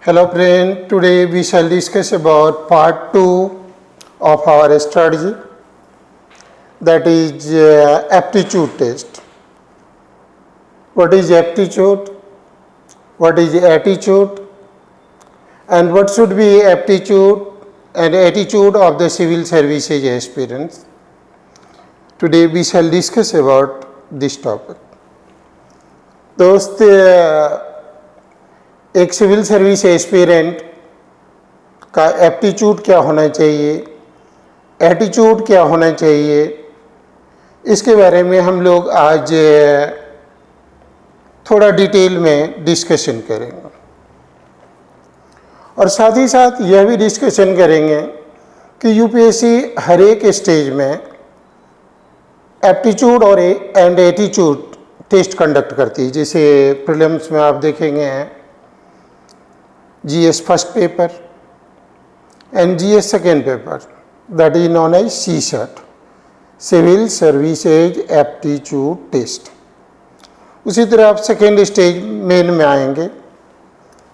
Hello friend, today we shall discuss about part 2 of our strategy, that is aptitude test. What is aptitude? What is attitude? And what should be aptitude and attitude of the civil services aspirants? Today we shall discuss about this topic. दोस्त एक civil service aspirant का aptitude क्या होना चाहिए, attitude क्या होना चाहिए, इसके बारे में हम लोग आज थोड़ा डिटेल में डिस्कशन करेंगे और साथ ही साथ यह भी डिस्कशन करेंगे कि यूपीएससी हर एक स्टेज में एप्टीट्यूड और एंड एटीट्यूड टेस्ट कंडक्ट करती है। जैसे प्रीलिम्स में आप देखेंगे GS first paper and GS second paper, that is known as CSAT, civil services aptitude test. उसी तरह आप सेकेंड स्टेज मेन में आएंगे,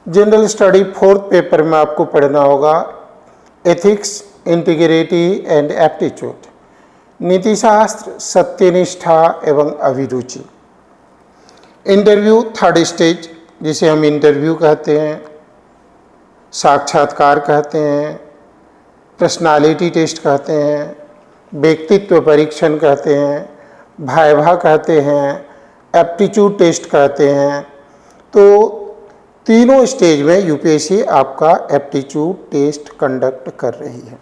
जनरल स्टडी फोर्थ पेपर में आपको पढ़ना होगा एथिक्स, इंटीग्रिटी एंड एप्टीट्यूड, नीतिशास्त्र, सत्यनिष्ठा एवं अभिरुचि। इंटरव्यू थर्ड स्टेज, जिसे हम इंटरव्यू कहते हैं, साक्षात्कार कहते हैं, पर्सनालिटी टेस्ट कहते हैं, व्यक्तित्व परीक्षण कहते हैं, वाइवा कहते हैं, एप्टीट्यूड टेस्ट कहते हैं। तो तीनों स्टेज में यूपीएससी आपका एप्टीट्यूड टेस्ट कंडक्ट कर रही है।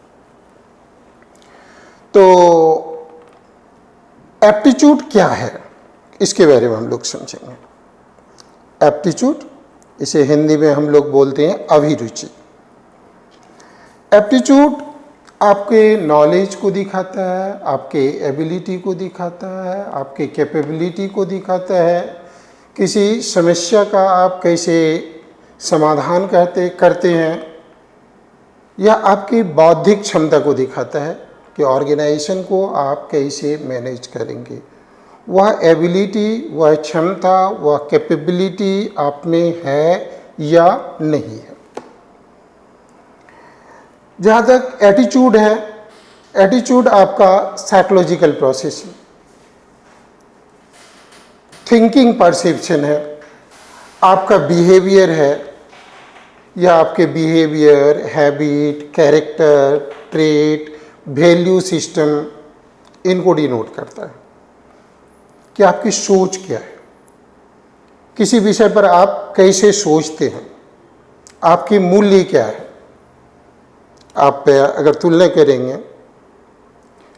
तो एप्टीट्यूड क्या है, इसके बारे में हम लोग समझेंगे। एप्टीट्यूड, इसे हिंदी में हम लोग बोलते हैं अभिरुचि। एप्टीट्यूड आपके नॉलेज को दिखाता है, आपके एबिलिटी को दिखाता है, आपके कैपेबिलिटी को दिखाता है, किसी समस्या का आप कैसे समाधान करते हैं, या आपकी बौद्धिक क्षमता को दिखाता है कि ऑर्गेनाइजेशन को आप कैसे मैनेज करेंगे। वह एबिलिटी, वह क्षमता, वह कैपेबिलिटी आप में है या नहीं है। जहाँ तक एटीट्यूड है, एटीट्यूड आपका साइकोलॉजिकल प्रोसेस है, थिंकिंग परसेप्शन है, आपका बिहेवियर है, या आपके behaviour, habit, character, trait, value system, इनको डिनोट करता है कि आपकी सोच क्या है, किसी विषय पर आप कैसे सोचते हैं, आपकी मूल्य क्या है। आप अगर तुलना करेंगे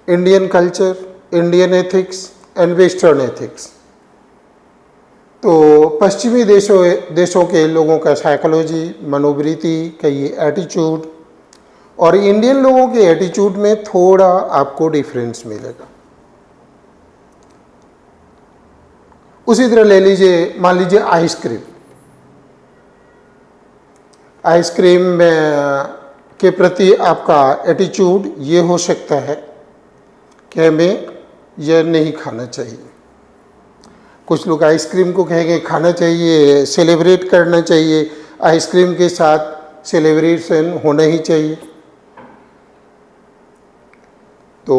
Indian culture, Indian ethics and western ethics, तो पश्चिमी देशों के लोगों का साइकोलॉजी, मनोवृत्ति का ये एटीट्यूड, और इंडियन लोगों के एटीट्यूड में थोड़ा आपको डिफरेंस मिलेगा। उसी तरह ले लीजिए, मान लीजिए आइसक्रीम। आइसक्रीम के प्रति आपका एटीट्यूड ये हो सकता है कि हमें यह नहीं खाना चाहिए। कुछ लोग आइसक्रीम को कहेंगे खाना चाहिए, सेलिब्रेट करना चाहिए, आइसक्रीम के साथ सेलिब्रेशन होना ही चाहिए। तो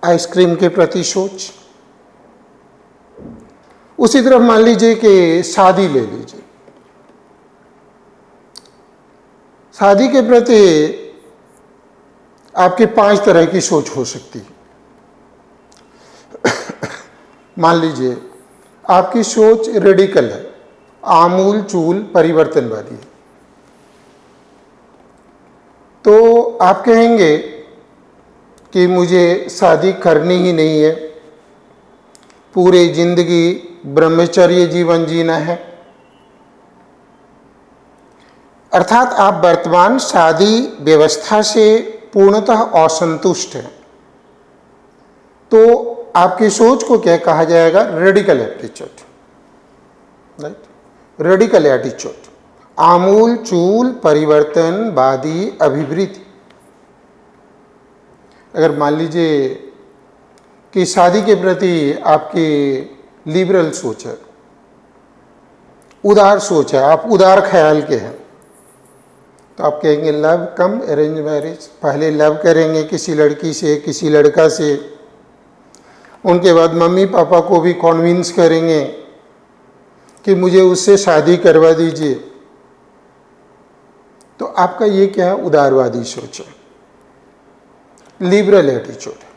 आइसक्रीम के प्रति सोच। उसी तरह मान लीजिए कि शादी ले लीजिए, शादी के प्रति आपकी 5 तरह की सोच हो सकती है। मान लीजिए आपकी सोच रेडिकल है, आमूल चूल परिवर्तनवादी है, तो आप कहेंगे कि मुझे शादी करनी ही नहीं है, पूरी जिंदगी ब्रह्मचर्य जीवन जीना है। अर्थात आप वर्तमान शादी व्यवस्था से पूर्णतः असंतुष्ट हैं। तो आपकी सोच को क्या कहा जाएगा? Radical aptitude, right? Radical attitude, आमूल चूल परिवर्तनवादी अभिवृत्ति। अगर मान लीजिए कि शादी के प्रति आपकी लिबरल सोच है, उदार सोच है, आप उदार ख्याल के हैं, तो आप कहेंगे लव कम अरेंज मैरिज। पहले लव करेंगे किसी लड़की से, किसी लड़का से, उनके बाद मम्मी पापा को भी कन्विंस करेंगे कि मुझे उससे शादी करवा दीजिए। तो आपका ये क्या है? उदारवादी सोच है, लिबरल एटीट्यूड है।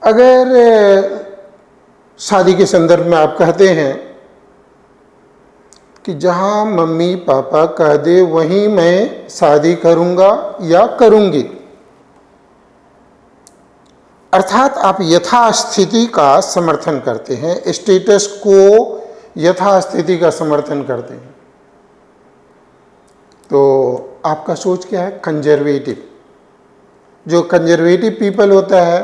अगर शादी के संदर्भ में आप कहते हैं कि जहां मम्मी पापा कह दे वहीं मैं शादी करूंगा या करूंगी, अर्थात आप यथास्थिति का समर्थन करते हैं, स्टेटस को यथास्थिति का समर्थन करते हैं, तो आपका सोच क्या है? कंजर्वेटिव। जो कंजर्वेटिव पीपल होता है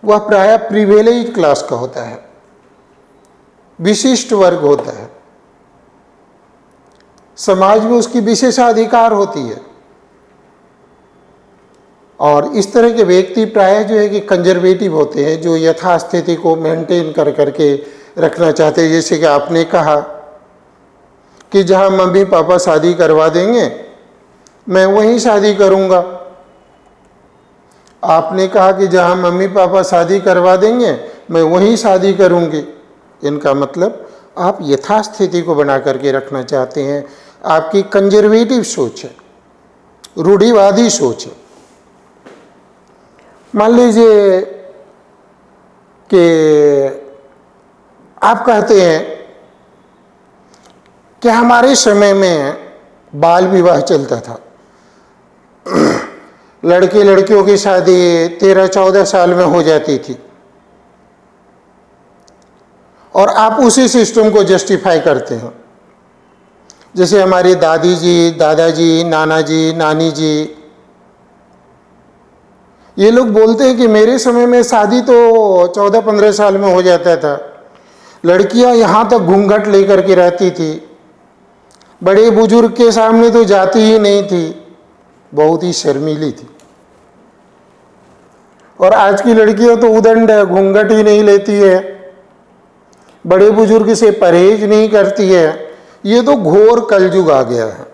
वह प्रायः प्रिविलेज क्लास का होता है, विशिष्ट वर्ग होता है, समाज में उसकी विशेषाधिकार होती है। और इस तरह के व्यक्ति प्रायः जो है कि कंजर्वेटिव होते हैं, जो यथास्थिति को मेंटेन कर करके रखना चाहते हैं। जैसे कि आपने कहा कि जहां मम्मी पापा शादी करवा देंगे मैं वहीं शादी करूंगा। आपने कहा कि जहां मम्मी पापा शादी करवा देंगे मैं वहीं शादी करूंगी। इनका मतलब आप यथास्थिति को बना करके रखना चाहते हैं। आपकी कंजर्वेटिव सोच है, रूढ़िवादी सोच है। मान लीजिए कि आप कहते हैं कि हमारे समय में बाल विवाह चलता था, लड़के लड़कियों की शादी 13-14 साल में हो जाती थी, और आप उसी सिस्टम को जस्टिफाई करते हैं। जैसे हमारी दादी जी, दादाजी, नाना जी, नानी जी, ये लोग बोलते हैं कि मेरे समय में शादी तो 14-15 साल में हो जाता था, लड़कियां यहाँ तक घूंघट लेकर के रहती थी, बड़े बुजुर्ग के सामने तो जाती ही नहीं थी, बहुत ही शर्मीली थी। और आज की लड़कियां तो उदंड है, घूंघट ही नहीं लेती है, बड़े बुजुर्ग से परहेज नहीं करती है। ये तो घोर कलयुग आ गया है।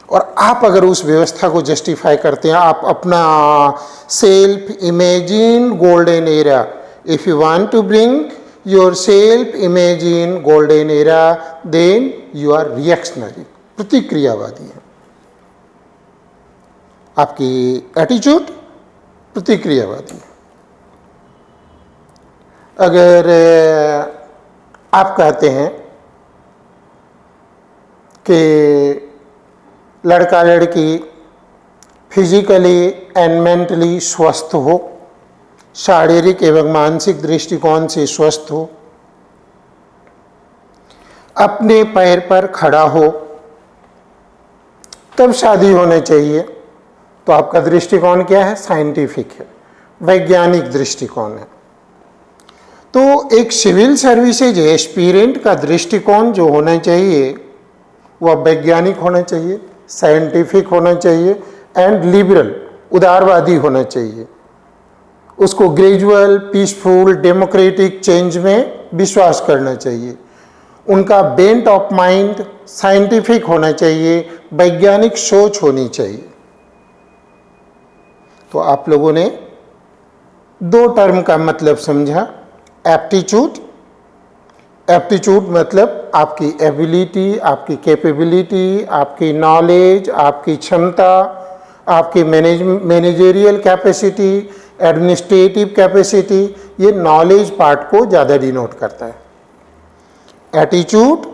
और आप अगर उस व्यवस्था को जस्टिफाई करते हैं, आप अपना self imagine golden era, if you want to bring your self imagine golden era, then you are reactionary, प्रतिक्रियावादी है। आपकी एटीट्यूड प्रतिक्रियावादी है। अगर आप कहते हैं कि लड़का लड़की फिजिकली एंड मेंटली स्वस्थ हो, शारीरिक एवं मानसिक दृष्टिकोण से स्वस्थ हो, अपने पैर पर खड़ा हो, तब शादी होनी चाहिए, तो आपका दृष्टिकोण क्या है? साइंटिफिक है, वैज्ञानिक दृष्टिकोण है। तो एक सिविल सर्विसेज एस्पिरेंट का दृष्टिकोण जो होना चाहिए वह वैज्ञानिक होना चाहिए, साइंटिफिक होना चाहिए एंड लिबरल, उदारवादी होना चाहिए। उसको ग्रेजुअल, पीसफुल, डेमोक्रेटिक चेंज में विश्वास करना चाहिए। उनका बेंट ऑफ माइंड साइंटिफिक होना चाहिए, वैज्ञानिक सोच होनी चाहिए। तो आप लोगों ने 2 टर्म का मतलब समझा। एप्टीट्यूड, एप्टीट्यूड मतलब आपकी एबिलिटी, आपकी कैपेबिलिटी, आपकी नॉलेज, आपकी क्षमता, आपकी मैनेजरियल कैपेसिटी, एडमिनिस्ट्रेटिव कैपेसिटी, ये नॉलेज पार्ट को ज़्यादा डिनोट करता है। एटीट्यूड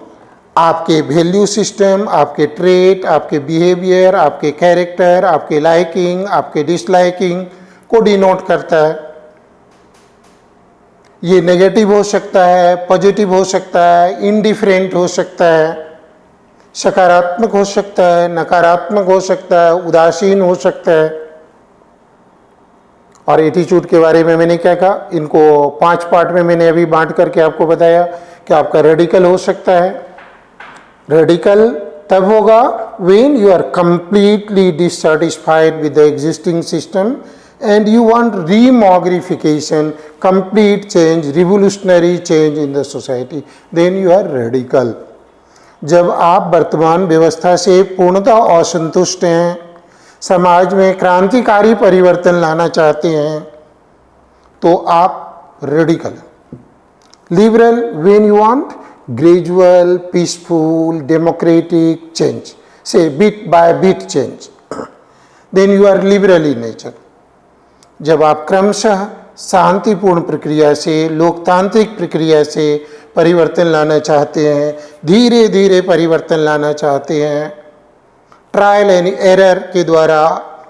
आपके वैल्यू सिस्टम, आपके ट्रेट, आपके बिहेवियर, आपके कैरेक्टर, आपके लाइकिंग, आपके डिसलाइकिंग को डिनोट करता है। ये नेगेटिव हो सकता है, पॉजिटिव हो सकता है, इंडिफरेंट हो सकता है, सकारात्मक हो सकता है, नकारात्मक हो सकता है, उदासीन हो सकता है। और एटीट्यूड के बारे में मैंने क्या कहा? इनको 5 पार्ट में मैंने अभी बांट करके आपको बताया कि आपका रेडिकल हो सकता है। रेडिकल तब होगा when you are completely dissatisfied with the existing system and you want remogrification, complete change, revolutionary change in the society, then you are radical. जब आप वर्तमान व्यवस्था से पूर्णतः असंतुष्ट हैं, समाज में क्रांतिकारी परिवर्तन लाना चाहते हैं, तो आप रेडिकल हैं। Liberal when you want gradual, peaceful, democratic change, say bit by bit change, then you are liberal in nature. जब आप क्रमशः शांतिपूर्ण प्रक्रिया से, लोकतांत्रिक प्रक्रिया से परिवर्तन लाना चाहते हैं, धीरे धीरे परिवर्तन लाना चाहते हैं, ट्रायल एंड एरर के द्वारा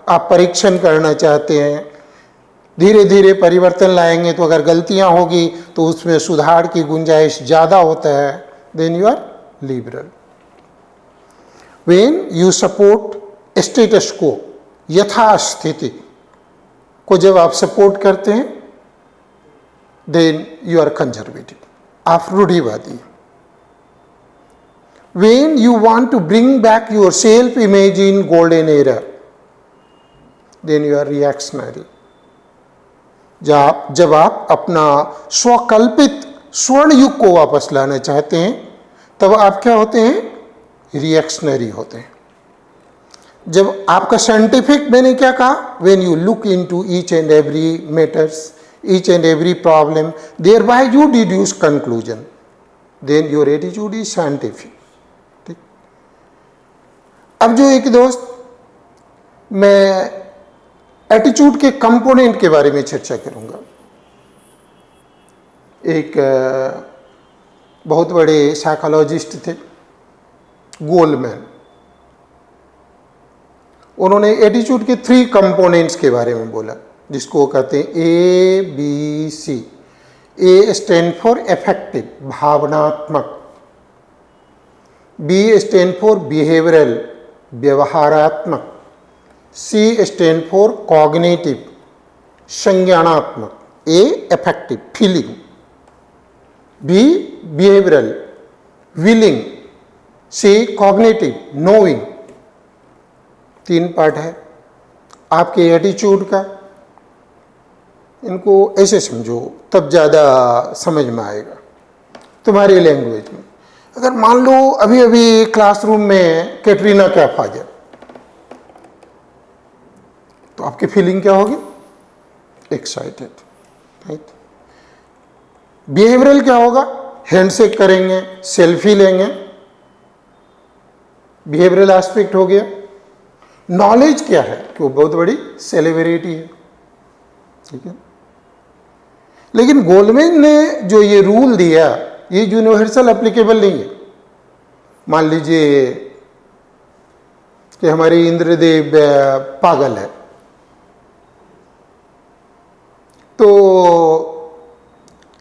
आप परीक्षण करना चाहते हैं, धीरे धीरे परिवर्तन लाएंगे तो अगर गलतियां होगी तो उसमें सुधार की गुंजाइश ज़्यादा होता है, then you are liberal. When you support status quo, यथास्थिति को जब आप सपोर्ट करते हैं, देन यू आर कंजर्वेटिव, आप रूढ़िवादी। When you want to bring back your self-image in golden era, then you are reactionary. जब आप अपना स्वकल्पित स्वर्ण युग को वापस लाना चाहते हैं, तब आप क्या होते हैं? रिएक्शनरी होते हैं। जब आपका साइंटिफिक, मैंने क्या कहा? When you look into each and every matters, each and every problem, thereby you deduce conclusion, then your attitude is scientific. अब जो एक दोस्त, मैं एटीट्यूड के कंपोनेंट के बारे में चर्चा करूंगा। एक बहुत बड़े साइकोलॉजिस्ट थे, गोलमैन। उन्होंने एटीट्यूड के 3 कंपोनेंट्स के बारे में बोला, जिसको कहते हैं ABC। A stand for affective, भावनात्मक। B स्टैंड फॉर बिहेवियरल, व्यवहारात्मक। C स्टैंड फॉर कॉग्निटिव, संज्ञानात्मक। A affective, feeling. B behavioural, willing. C cognitive, knowing. 3 part है आपके एटीट्यूड का। इनको ऐसे समझो, तब ज़्यादा समझ में आएगा तुम्हारी लैंग्वेज में। अगर मान लो अभी अभी क्लासरूम में कैटरीना कैफ आ जाए, तो आपकी फीलिंग क्या होगी? Excited, right. बिहेवियरल क्या होगा? हैंडशेक करेंगे, सेल्फी लेंगे, बिहेवियरल एस्पेक्ट हो गया। नॉलेज क्या है? कि वो बहुत बड़ी सेलिब्रिटी है, ठीक है। लेकिन गोलमैन ने जो ये रूल दिया, ये यूनिवर्सल एप्लीकेबल नहीं है। मान लीजिए कि हमारे इंद्रदेव पागल है, तो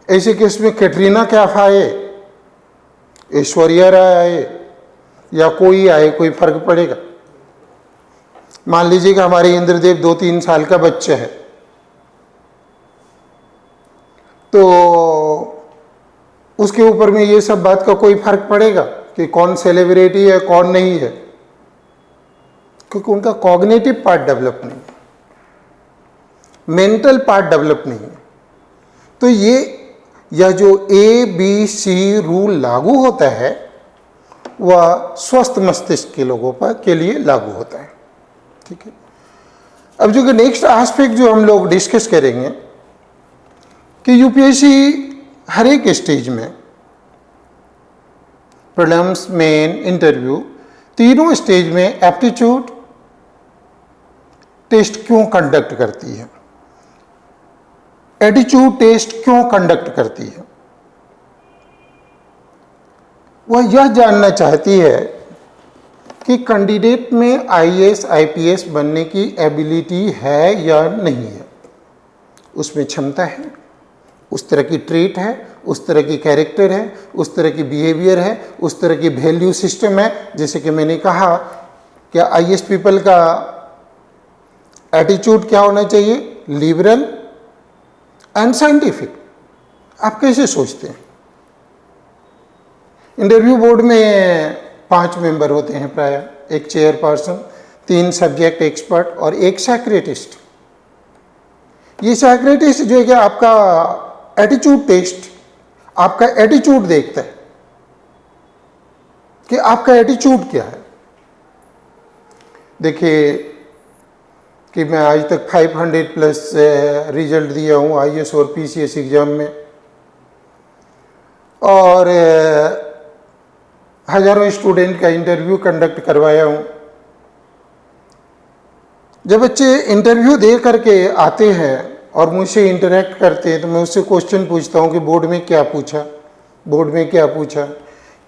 ऐसे केस में कैटरीना कैफ आए, ऐश्वर्या राय आए, या कोई आए, कोई फर्क पड़ेगा? मान लीजिए कि हमारे इंद्रदेव 2-3 साल का बच्चा है, तो उसके ऊपर में ये सब बात का कोई फर्क पड़ेगा कि कौन सेलिब्रिटी है, कौन नहीं है? क्योंकि उनका कॉग्निटिव पार्ट डेवलप नहीं है, मेंटल पार्ट डेवलप नहीं है। तो यह जो ABC रूल लागू होता है, वह स्वस्थ मस्तिष्क के लोगों पर के लिए लागू होता है, ठीक है। अब जो कि नेक्स्ट एस्पेक्ट जो हम लोग डिस्कस करेंगे कि यूपीएससी हर एक स्टेज में, प्रीलिम्स, मेन, इंटरव्यू, तीनों स्टेज में एप्टीट्यूड टेस्ट क्यों कंडक्ट करती है, एटीट्यूड टेस्ट क्यों कंडक्ट करती है? वह यह जानना चाहती है कि कैंडिडेट में आईएएस, आईपीएस बनने की एबिलिटी है या नहीं है, उसमें क्षमता है, उस तरह की ट्रेट है, उस तरह की कैरेक्टर है, उस तरह की बिहेवियर है, उस तरह की वैल्यू सिस्टम है। जैसे कि मैंने कहा कि आईएएस पीपल का एटीट्यूड क्या होना चाहिए? Liberal and scientific. आप कैसे सोचते हैं? इंटरव्यू बोर्ड में 5 मेंबर होते हैं प्राय, एक चेयरपर्सन, 3 सब्जेक्ट एक्सपर्ट और एक सेक्रेटिस्ट। ये सेक्रेटिस्ट जो है कि आपका एटीट्यूड टेस्ट, आपका एटीट्यूड देखता है कि आपका एटीट्यूड क्या है। देखिए कि मैं आज तक 500 प्लस रिजल्ट दिया हूँ आईएएस और पीसीएस एग्जाम में, और हजारों स्टूडेंट का इंटरव्यू कंडक्ट करवाया हूँ। जब बच्चे इंटरव्यू दे करके आते हैं और मुझसे इंटरेक्ट करते हैं तो मैं उससे क्वेश्चन पूछता हूँ कि बोर्ड में क्या पूछा, बोर्ड में क्या पूछा,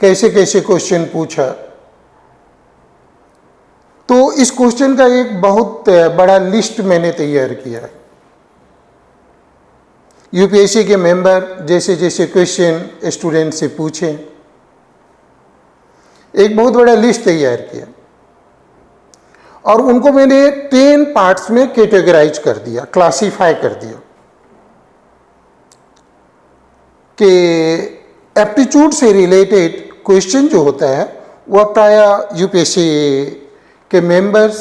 कैसे कैसे क्वेश्चन पूछा। तो इस क्वेश्चन का एक बहुत बड़ा लिस्ट मैंने तैयार किया है। यूपीएससी के मेंबर जैसे जैसे क्वेश्चन स्टूडेंट से पूछें, एक बहुत बड़ा लिस्ट तैयार किया और उनको मैंने 10 पार्ट्स में कैटेगराइज कर दिया, क्लासिफाई कर दिया कि एप्टीट्यूड से रिलेटेड क्वेश्चन जो होता है वह प्रायः यूपीएससी के मेंबर्स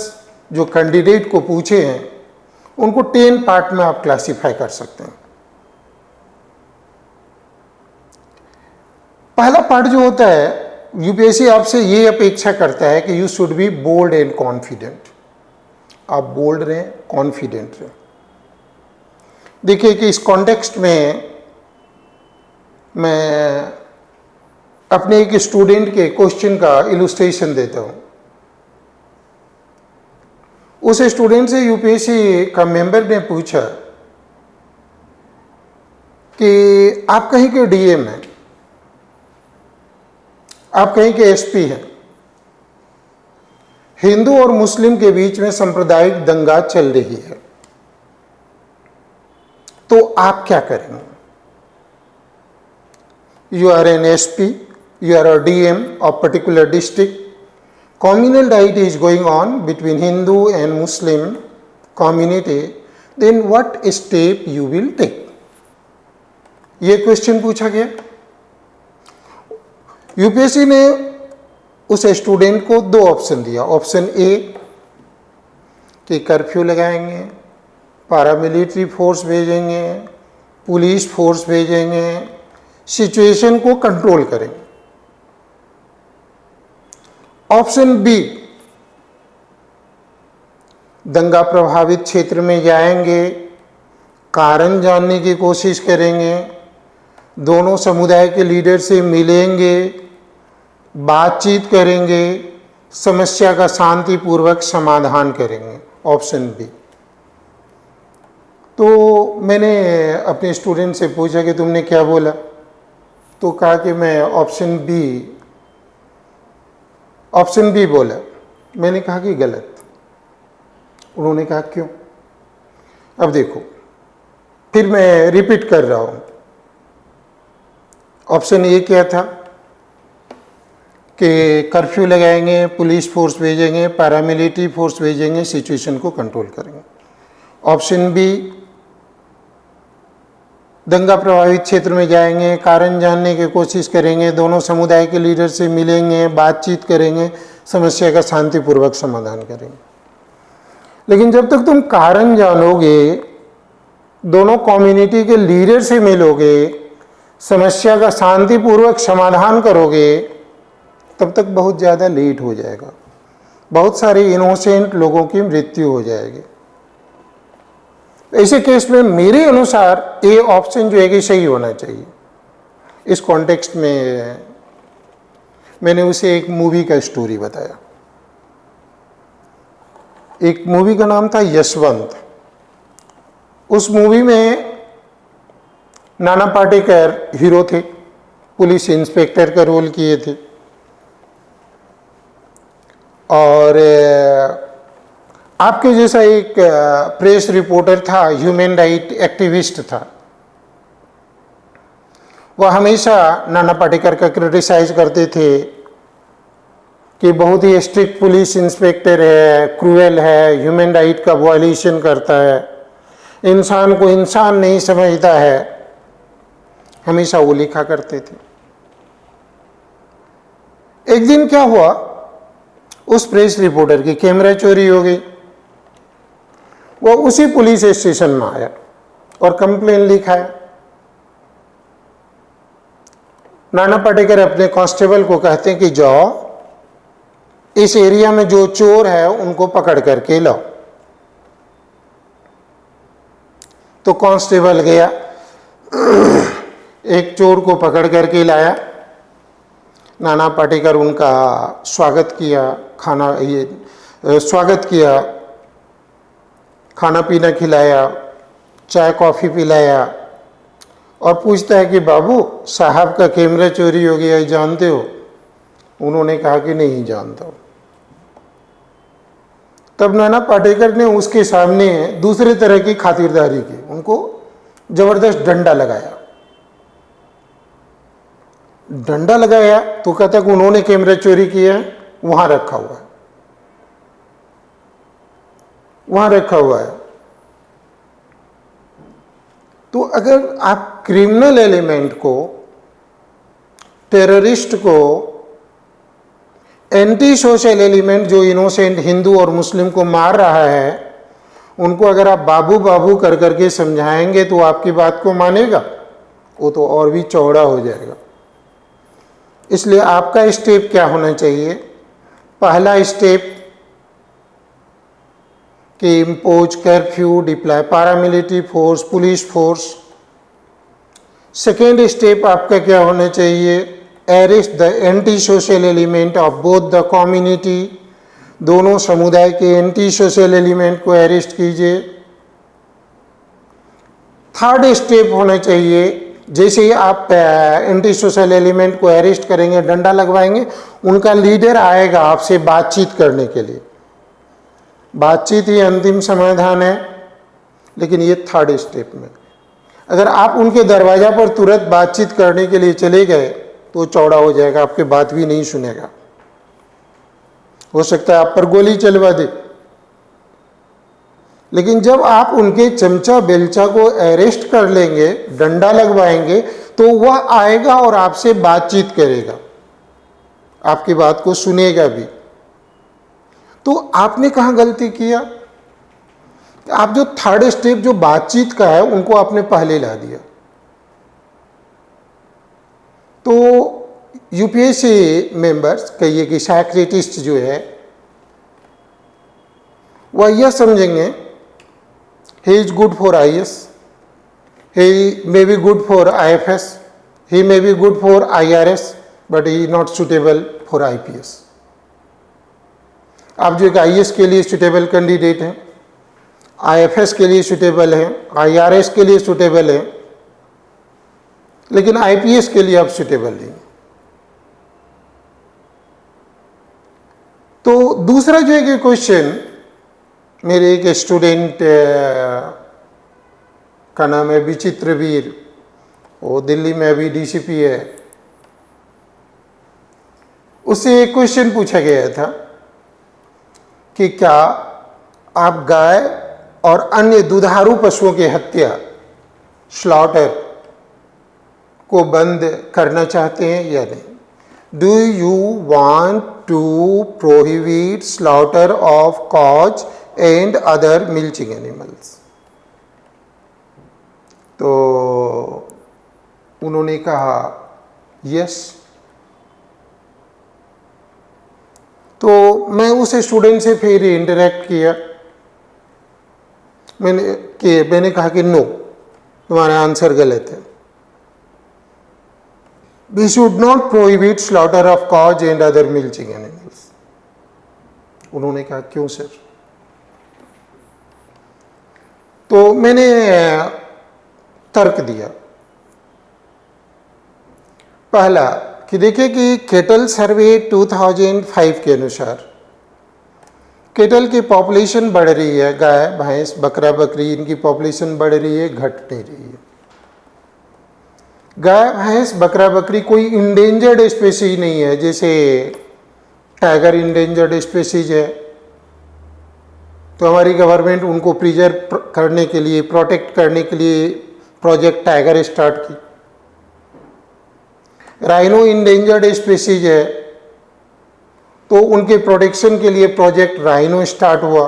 जो कैंडिडेट को पूछे हैं उनको 10 पार्ट में आप क्लासिफाई कर सकते हैं। पहला पार्ट जो होता है, यूपीएससी आपसे ये अपेक्षा करता है कि you should be bold and confident. आप बोल्ड रहें, कॉन्फिडेंट रहें। देखिए कि इस कॉन्टेक्स्ट में मैं अपने एक स्टूडेंट के क्वेश्चन का इलस्ट्रेशन देता हूं। उस स्टूडेंट से यूपीएससी का मेंबर ने पूछा कि आप कहीं के डीएम हैं, आप कहीं के एसपी हैं, हिंदू और मुस्लिम के बीच में सांप्रदायिक दंगा चल रही है, तो आप क्या करेंगे? You are an SP, you are a DM of particular district, communal diet is going on between Hindu and Muslim community, then what step you will take? ये क्वेश्चन पूछा गया। यूपीएससी ने उस स्टूडेंट को 2 ऑप्शन दिया। Option A कि curfew लगाएंगे, paramilitary force भेजेंगे, पुलिस फोर्स भेजेंगे, सिचुएशन को कंट्रोल करेंगे। ऑप्शन बी, दंगा प्रभावित क्षेत्र में जाएंगे, कारण जानने की कोशिश करेंगे, दोनों समुदाय के लीडर से मिलेंगे, बातचीत करेंगे, समस्या का शांतिपूर्वक समाधान करेंगे। Option B. तो मैंने अपने स्टूडेंट से पूछा कि तुमने क्या बोला? तो कहा कि मैं ऑप्शन बी बोला। मैंने कहा कि गलत। उन्होंने कहा क्यों? अब देखो, फिर मैं रिपीट कर रहा हूं। ऑप्शन ए क्या था कि कर्फ्यू लगाएंगे, पुलिस फोर्स भेजेंगे, पैरामिलिट्री फोर्स भेजेंगे, सिचुएशन को कंट्रोल करेंगे। ऑप्शन बी, दंगा प्रभावित क्षेत्र में जाएंगे, कारण जानने की कोशिश करेंगे, दोनों समुदाय के लीडर से मिलेंगे, बातचीत करेंगे, समस्या का शांतिपूर्वक समाधान करेंगे। लेकिन जब तक तुम कारण जानोगे, दोनों कम्युनिटी के लीडर से मिलोगे, समस्या का शांतिपूर्वक समाधान करोगे, तब तक बहुत ज़्यादा लेट हो जाएगा। बहुत सारे इनोसेंट लोगों की मृत्यु हो जाएगी। ऐसे केस में मेरे अनुसार ए ऑप्शन जो है कि सही होना चाहिए। इस कॉन्टेक्स्ट में मैंने उसे एक मूवी का स्टोरी बताया। एक मूवी का नाम था यशवंत। उस मूवी में नाना पाटेकर हीरो थे, पुलिस इंस्पेक्टर का रोल किए थे, और आपके जैसा एक प्रेस रिपोर्टर था, ह्यूमन राइट एक्टिविस्ट था। वह हमेशा नाना पाटेकर का क्रिटिसाइज करते थे कि बहुत ही स्ट्रिक्ट पुलिस इंस्पेक्टर है, क्रूएल है, ह्यूमन राइट का वायलेशन करता है, इंसान को इंसान नहीं समझता है, हमेशा वो लिखा करते थे। एक दिन क्या हुआ, उस प्रेस रिपोर्टर की कैमरा चोरी हो गई। वो उसी पुलिस स्टेशन में आया और कंप्लेन लिखाया। नाना पाटेकर अपने कांस्टेबल को कहते हैं कि जाओ इस एरिया में जो चोर है उनको पकड़ करके लाओ। तो कांस्टेबल गया, एक चोर को पकड़ करके लाया। नाना पाटेकर उनका स्वागत किया, खाना पीना खिलाया, चाय कॉफ़ी पिलाया और पूछता है कि बाबू साहब का कैमरा चोरी हो गया है, जानते हो? उन्होंने कहा कि नहीं जानता। तब नाना पाटेकर ने उसके सामने दूसरे तरह की खातिरदारी की, उनको जबरदस्त डंडा लगाया। डंडा लगाया तो कहता कि उन्होंने कैमरा चोरी किया है, वहां रखा हुआ है, वहां रखा हुआ है। तो अगर आप क्रिमिनल एलिमेंट को, टेररिस्ट को, एंटी सोशल एलिमेंट जो इनोसेंट हिंदू और मुस्लिम को मार रहा है, उनको अगर आप बाबू बाबू कर करके समझाएंगे तो आपकी बात को मानेगा? वो तो और भी चौड़ा हो जाएगा। इसलिए आपका स्टेप क्या होना चाहिए? पहला स्टेप कि impose curfew, deploy paramilitary force, police force. Second step आपका क्या होना चाहिए? Arrest the anti social element of both the community, दोनों समुदाय के एंटी सोशल एलिमेंट को अरेस्ट कीजिए। थर्ड स्टेप होना चाहिए, जैसे ही आप एंटी सोशल एलिमेंट को अरेस्ट करेंगे, डंडा लगवाएंगे, उनका लीडर आएगा आपसे बातचीत करने के लिए। बातचीत ही अंतिम समाधान है, लेकिन ये थर्ड स्टेप में अगर आप उनके दरवाजा पर तुरंत बातचीत करने के लिए चले गए तो चौड़ा हो जाएगा, आपकी बात भी नहीं सुनेगा, हो सकता है आप पर गोली चलवा दे। लेकिन जब आप उनके चमचा बेलचा को अरेस्ट कर लेंगे, डंडा लगवाएंगे, तो वह आएगा और आपसे बातचीत करेगा, आपकी बात को सुनेगा भी। तो आपने कहाँ गलती किया? आप जो थर्ड स्टेप जो बातचीत का है उनको आपने पहले ला दिया। तो यूपीएससी मेंबर्स, कहिए कि साइक्रेटिस्ट जो है, वह यह समझेंगे he is good for IS, he may be good for IFS, he may be good for IRS, but he is not suitable for IPS। आप जो एक IS के लिए सुटेबल कैंडिडेट हैं, IFS के लिए सुटेबल हैं, IRS के लिए सुटेबल हैं, लेकिन IPS के लिए आप सुटेबल नहीं। तो दूसरा जो है क्वेश्चन, मेरे एक स्टूडेंट का नाम है विचित्र वीर, वो दिल्ली में अभी डीसीपी है, उससे एक क्वेश्चन पूछा गया था कि क्या आप गाय और अन्य दुधारू पशुओं की हत्या, स्लॉटर को बंद करना चाहते हैं या नहीं? Do you want to prohibit slaughter of cows and other milching animals? तो उन्होंने कहा यस। तो मैं उस स्टूडेंट से फिर इंटरेक्ट किया, मैंने कहा कि नो, तुम्हारा आंसर गलत है। We should not prohibit slaughter of cows and other milching animals। उन्होंने कहा क्यों सर? तो मैंने तर्क दिया। पहला कि देखिए कि केटल सर्वे 2005 के अनुसार केटल की पॉपुलेशन बढ़ रही है, गाय भैंस बकरा बकरी इनकी पॉपुलेशन बढ़ रही है, घट नहीं रही है। गाय भैंस बकरा बकरी कोई इंडेंजर्ड स्पेसीज नहीं है, जैसे टाइगर इंडेंजर्ड स्पेसीज है, तो हमारी गवर्नमेंट उनको प्रिजर्व करने के लिए, प्रोटेक्ट करने के लिए प्रोजेक्ट टाइगर स्टार्ट की। राइनो इंडेंजर्ड स्पेसीज है, तो उनके प्रोटेक्शन के लिए प्रोजेक्ट राइनो स्टार्ट हुआ।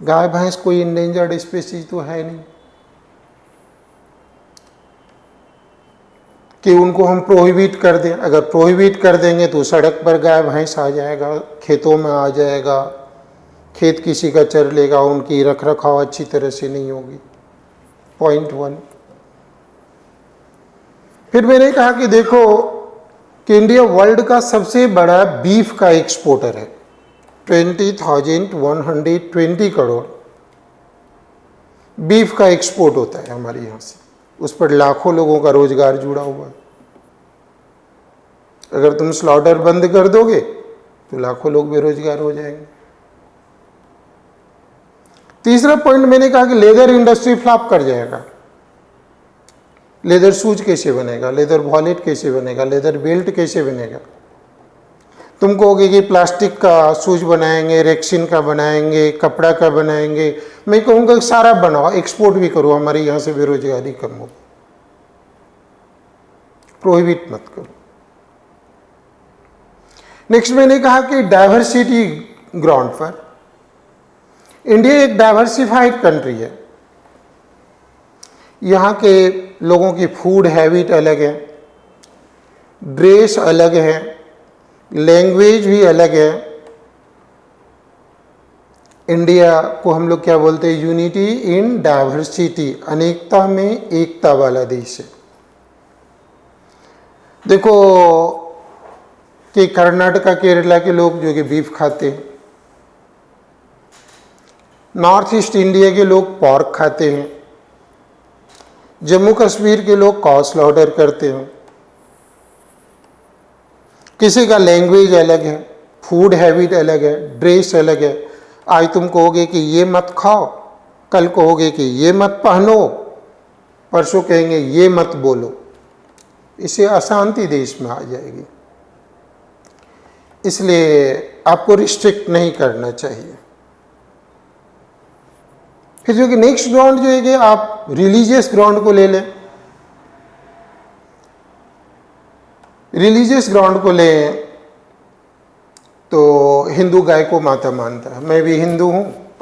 गाय भैंस कोई इंडेंजर्ड स्पेसीज तो है नहीं। कि उनको हम प्रोहिबिट कर दें। अगर प्रोहिबिट कर देंगे तो सड़क पर गाय भैंस आ जाएगा, खेतों में आ जाएगा, खेत किसी का चर लेगा, उनकी रख रखाव अच्छी तरह से नहीं होगी। पॉइंट 1। फिर मैंने कहा कि देखो कि इंडिया वर्ल्ड का सबसे बड़ा बीफ का एक्सपोर्टर है। 20,120 करोड़ बीफ का एक्सपोर्ट होता है हमारे यहाँ से। उस पर लाखों लोगों का रोजगार जुड़ा हुआ है। अगर तुम स्लॉटर बंद कर दोगे तो लाखों लोग बेरोजगार हो जाएंगे। तीसरा पॉइंट मैंने कहा कि लेदर इंडस्ट्री फ्लॉप कर जाएगा। लेदर शूज कैसे बनेगा, लेदर वॉलेट कैसे बनेगा, लेदर बेल्ट कैसे बनेगा। तुम कहोगे कि प्लास्टिक का शूज बनाएंगे, रेक्सिन का बनाएंगे, कपड़ा का बनाएंगे। मैं कहूँगा सारा बनाओ, एक्सपोर्ट भी करो, हमारे यहाँ से बेरोजगारी कम हो। प्रोहिबिट मत करो। नेक्स्ट मैंने कहा कि डाइवर्सिटी ग्राउंड पर इंडिया एक डाइवर्सिफाइड कंट्री है। यहाँ के लोगों की फूड हैबिट अलग है, ड्रेस अलग है, लैंग्वेज भी अलग है। इंडिया को हम लोग क्या बोलते हैं, यूनिटी इन डाइवर्सिटी, अनेकता में एकता वाला देश है। देखो कि कर्नाटका केरला के लोग जो कि बीफ खाते हैं, नॉर्थ ईस्ट इंडिया के लोग पॉर्क खाते हैं, जम्मू कश्मीर के लोग कॉ स्लॉटर करते हैं। किसी का लैंग्वेज अलग है, फूड हैबिट अलग है, ड्रेस अलग है। आज तुम कहोगे कि ये मत खाओ, कल कहोगे कि ये मत पहनो, परसों कहेंगे ये मत बोलो। इससे अशांति देश में आ जाएगी। इसलिए आपको रिस्ट्रिक्ट नहीं करना चाहिए। फिर जो कि नेक्स्ट ग्राउंड जो है कि आप रिलीजियस ग्राउंड को ले लें। रिलीजियस ग्राउंड को लें तो हिंदू गाय को माता मानता है। मैं भी हिंदू हूँ,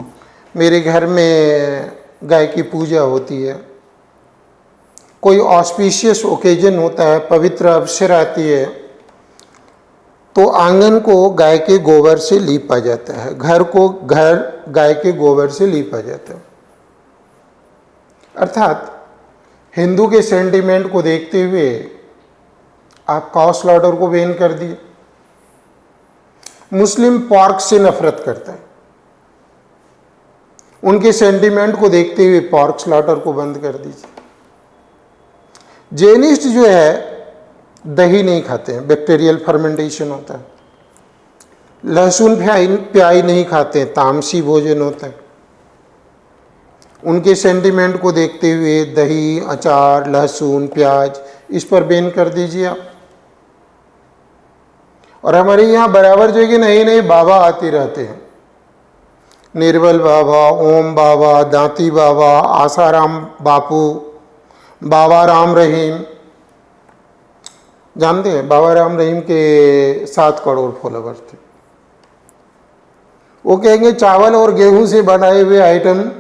मेरे घर में गाय की पूजा होती है। कोई ऑस्पिशियस ओकेजन होता है, पवित्र अवसर आती है, तो आंगन को गाय के गोबर से लीपा जाता है, घर गाय के गोबर से लीपा जाता है। अर्थात हिंदू के सेंटिमेंट को देखते हुए आप कॉ स्लॉटर को बैन कर दिए। मुस्लिम पॉर्क से नफरत करता है, उनके सेंटिमेंट को देखते हुए पॉर्क स्लॉटर को बंद कर दीजिए। जैनिस्ट जो है दही नहीं खाते हैं, बैक्टीरियल फर्मेंटेशन होता है। लहसुन प्याज नहीं खाते हैं, तामसी भोजन होता है। उनके सेंटिमेंट को देखते हुए दही, अचार, लहसुन, प्याज इस पर बैन कर दीजिए आप। और हमारे यहाँ बराबर जो है कि नए नए बाबा आते रहते हैं, निर्बल बाबा, ओम बाबा, दांती बाबा, आसाराम बापू, बाबा राम रहीम। जानते हैं बाबा राम रहीम के 7 करोड़ फॉलोवर्स थे। वो कहेंगे चावल और गेहूं से बनाए हुए आइटम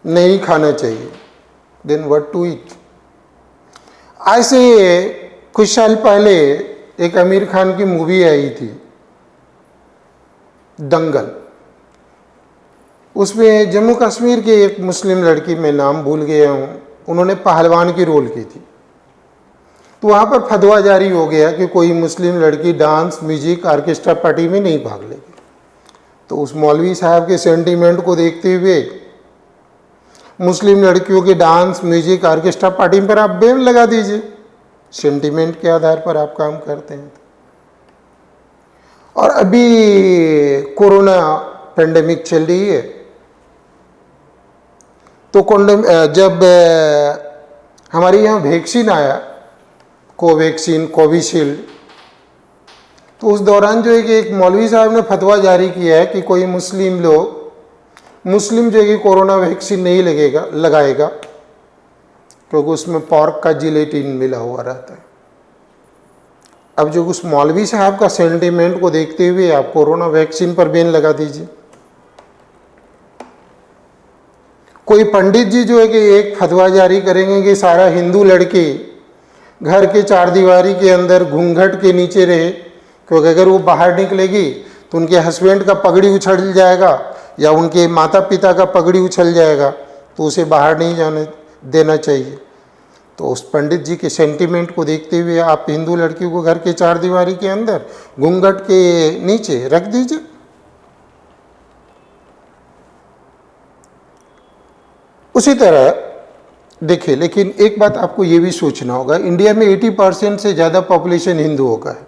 नहीं खाना चाहिए, देन व्हाट टू ईट। ऐसे कुछ साल पहले एक आमिर खान की मूवी आई थी दंगल। उसमें जम्मू कश्मीर की एक मुस्लिम लड़की, मैं नाम भूल गया हूँ, उन्होंने पहलवान की रोल की थी। तो वहाँ पर फतवा जारी हो गया कि कोई मुस्लिम लड़की डांस, म्यूजिक, ऑर्केस्ट्रा पार्टी में नहीं भाग लेगी। तो उस मौलवी साहब के सेंटीमेंट को देखते हुए मुस्लिम लड़कियों के डांस, म्यूजिक, ऑर्केस्ट्रा पार्टी पर आप बैन लगा दीजिए। सेंटीमेंट के आधार पर आप काम करते हैं। और अभी कोरोना पेंडेमिक चल रही है, तो जब हमारे यहाँ वैक्सीन आया, कोवैक्सीन, कोविशील्ड, तो उस दौरान जो है कि एक मौलवी साहब ने फतवा जारी किया है कि कोई मुस्लिम जो है कि कोरोना वैक्सीन नहीं लगाएगा, क्योंकि उसमें पॉर्क का जिलेटिन मिला हुआ रहता है। अब जो उस मौलवी साहब का सेंटीमेंट को देखते हुए आप कोरोना वैक्सीन पर बैन लगा दीजिए। कोई पंडित जी जो है कि एक फतवा जारी करेंगे कि सारा हिंदू लड़के घर के चार दीवारी के अंदर घूंघट के नीचे रहे, क्योंकि अगर वो बाहर निकलेगी तो उनके हस्बैंड का पगड़ी उछल जाएगा या उनके माता पिता का पगड़ी उछल जाएगा, तो उसे बाहर नहीं जाने देना चाहिए। तो उस पंडित जी के सेंटीमेंट को देखते हुए आप हिंदू लड़की को घर के चार दीवारी के अंदर घूंघट के नीचे रख दीजिए। उसी तरह देखिए, लेकिन एक बात आपको ये भी सोचना होगा, इंडिया में 80% से ज़्यादा पॉपुलेशन हिंदुओं का है।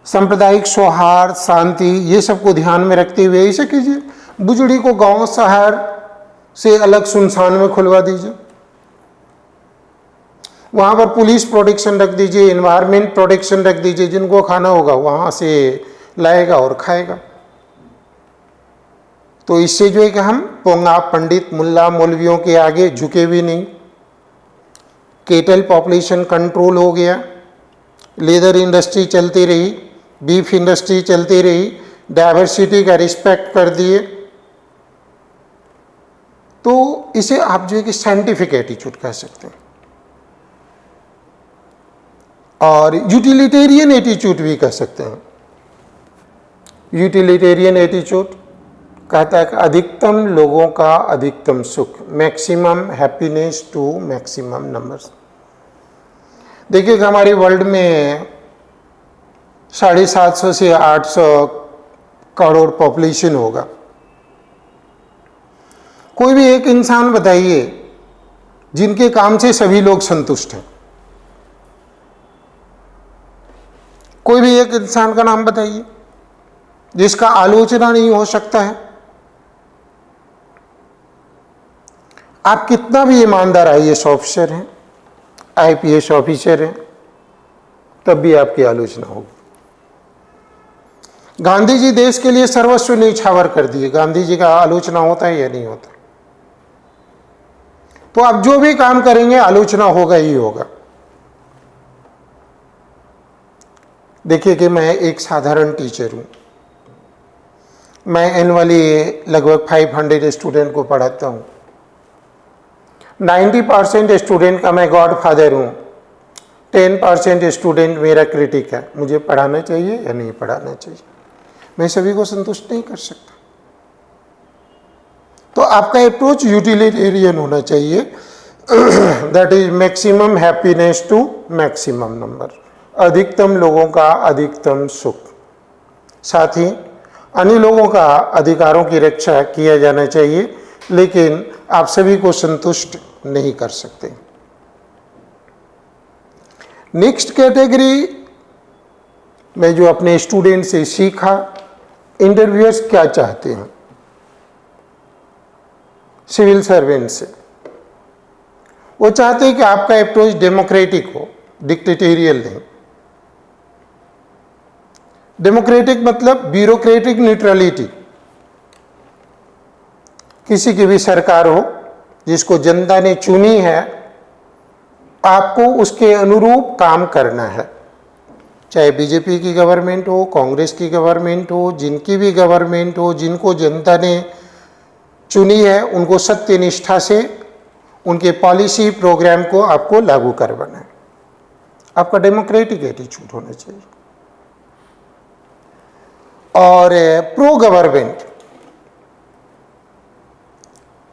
सांप्रदायिक सौहार्द, शांति, ये सबको ध्यान में रखते हुए ऐसे कीजिए, बुजुड़ी को गांव शहर से अलग सुनसान में खुलवा दीजिए, वहाँ पर पुलिस प्रोटेक्शन रख दीजिए, एनवायरमेंट प्रोटेक्शन रख दीजिए, जिनको खाना होगा वहाँ से लाएगा और खाएगा। तो इससे जो है कि हम पोंगा पंडित मुल्ला मौलवियों के आगे झुके भी नहीं। केटल पॉपुलेशन कंट्रोल हो गया, लेदर इंडस्ट्री चलती रही, बीफ इंडस्ट्री चलती रही, डाइवर्सिटी का रिस्पेक्ट कर दिए। तो इसे आप जो है कि साइंटिफिक एटीट्यूड कह सकते हैं, और यूटिलिटेरियन एटीट्यूड भी कह सकते हैं। यूटिलिटेरियन एटीट्यूड कहता है कि अधिकतम लोगों का अधिकतम सुख, maximum happiness to maximum numbers. देखिए कि हमारे वर्ल्ड में 750 से 800 करोड़ पॉपुलेशन होगा। कोई भी एक इंसान बताइए जिनके काम से सभी लोग संतुष्ट हैं। कोई भी एक इंसान का नाम बताइए जिसका आलोचना नहीं हो सकता है। आप कितना भी ईमानदार IAS ऑफिसर हैं, IPS ऑफिसर हैं, तब भी आपकी आलोचना होगी। गांधी जी देश के लिए सर्वस्व न्यौछावर कर दिए, गांधी जी का आलोचना होता है या नहीं होता? तो आप जो भी काम करेंगे आलोचना होगा ही होगा। देखिए कि मैं एक साधारण टीचर हूं, मैं एनुअली लगभग 500 स्टूडेंट को पढ़ाता हूं। 90% स्टूडेंट का मैं गॉड फादर हूँ, 10% स्टूडेंट मेरा क्रिटिक है, मुझे पढ़ाना चाहिए या नहीं पढ़ाना चाहिए। मैं सभी को संतुष्ट नहीं कर सकता। तो आपका अप्रोच यूटिलिटेरियन होना चाहिए, that is maximum happiness to maximum number, अधिकतम लोगों का अधिकतम सुख। साथ ही अन्य लोगों का अधिकारों की रक्षा किया जाना चाहिए, लेकिन आप सभी को संतुष्ट नहीं कर सकते। नेक्स्ट कैटेगरी में जो अपने स्टूडेंट से सीखा, इंटरव्यूअर्स क्या चाहते हैं सिविल सर्वेंट से। वो चाहते हैं कि आपका अप्रोच डेमोक्रेटिक हो, डिक्टेटोरियल नहीं। डेमोक्रेटिक मतलब ब्यूरोक्रेटिक न्यूट्रलिटी। किसी की भी सरकार हो जिसको जनता ने चुनी है, आपको उसके अनुरूप काम करना है। चाहे बीजेपी की गवर्नमेंट हो, कांग्रेस की गवर्नमेंट हो, जिनकी भी गवर्नमेंट हो, जिनको जनता ने चुनी है उनको सत्य निष्ठा से उनके पॉलिसी प्रोग्राम को आपको लागू करवाना है। आपका डेमोक्रेटिक एटीट्यूड होना चाहिए। और प्रो गवर्नमेंट,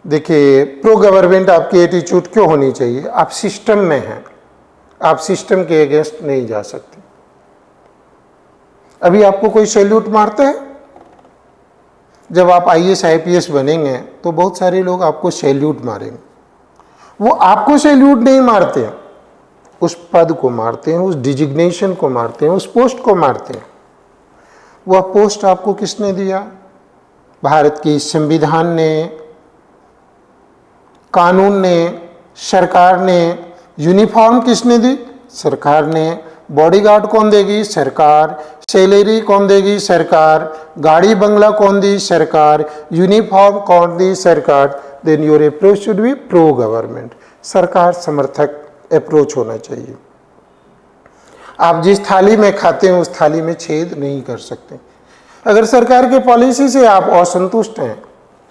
देखिए प्रो गवर्नमेंट आपकी एटीट्यूड क्यों होनी चाहिए? आप सिस्टम में हैं, आप सिस्टम के अगेंस्ट नहीं जा सकते। अभी आपको कोई सैल्यूट मारता है? जब आप IAS IPS बनेंगे तो बहुत सारे लोग आपको सैल्यूट मारेंगे। वो आपको सैल्यूट नहीं मारते हैं, उस पद को मारते हैं, उस डिजिग्नेशन को मारते हैं, उस पोस्ट को मारते हैं। वह पोस्ट आपको किसने दिया? भारत की संविधान ने, कानून ने, सरकार ने। यूनिफॉर्म किसने दी? सरकार ने। बॉडीगार्ड कौन देगी? सरकार। सैलरी कौन देगी? सरकार। गाड़ी बंगला कौन दी? सरकार। यूनिफॉर्म कौन दी? सरकार। Then your approach should be pro government, सरकार समर्थक अप्रोच होना चाहिए। आप जिस थाली में खाते हैं उस थाली में छेद नहीं कर सकते। अगर सरकार के पॉलिसी से आप असंतुष्ट हैं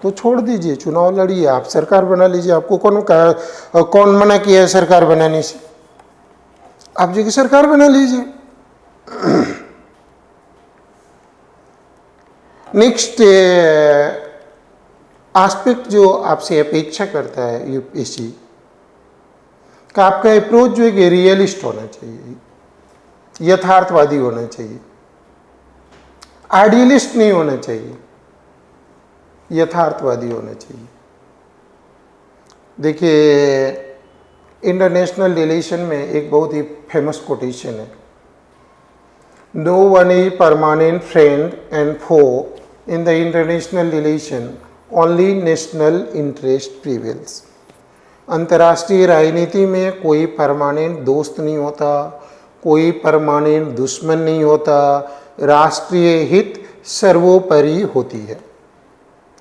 तो छोड़ दीजिए, चुनाव लड़िए, आप सरकार बना लीजिए। आपको कौन मना किया है सरकार बनाने से? आप जो कि सरकार बना लीजिए। नेक्स्ट एस्पेक्ट जो आपसे अपेक्षा करता है यूपीएससी का, आपका अप्रोच जो है कि रियलिस्ट होना चाहिए, यथार्थवादी होना चाहिए, आइडियलिस्ट नहीं होना चाहिए, यथार्थवादी होना चाहिए। देखिए, इंटरनेशनल रिलेशन में एक बहुत ही फेमस कोटेशन है, no one is permanent friend and foe in the international relation, only national interest prevails. अंतर्राष्ट्रीय राजनीति में कोई परमानेंट दोस्त नहीं होता, कोई परमानेंट दुश्मन नहीं होता, राष्ट्रीय हित सर्वोपरि होती है।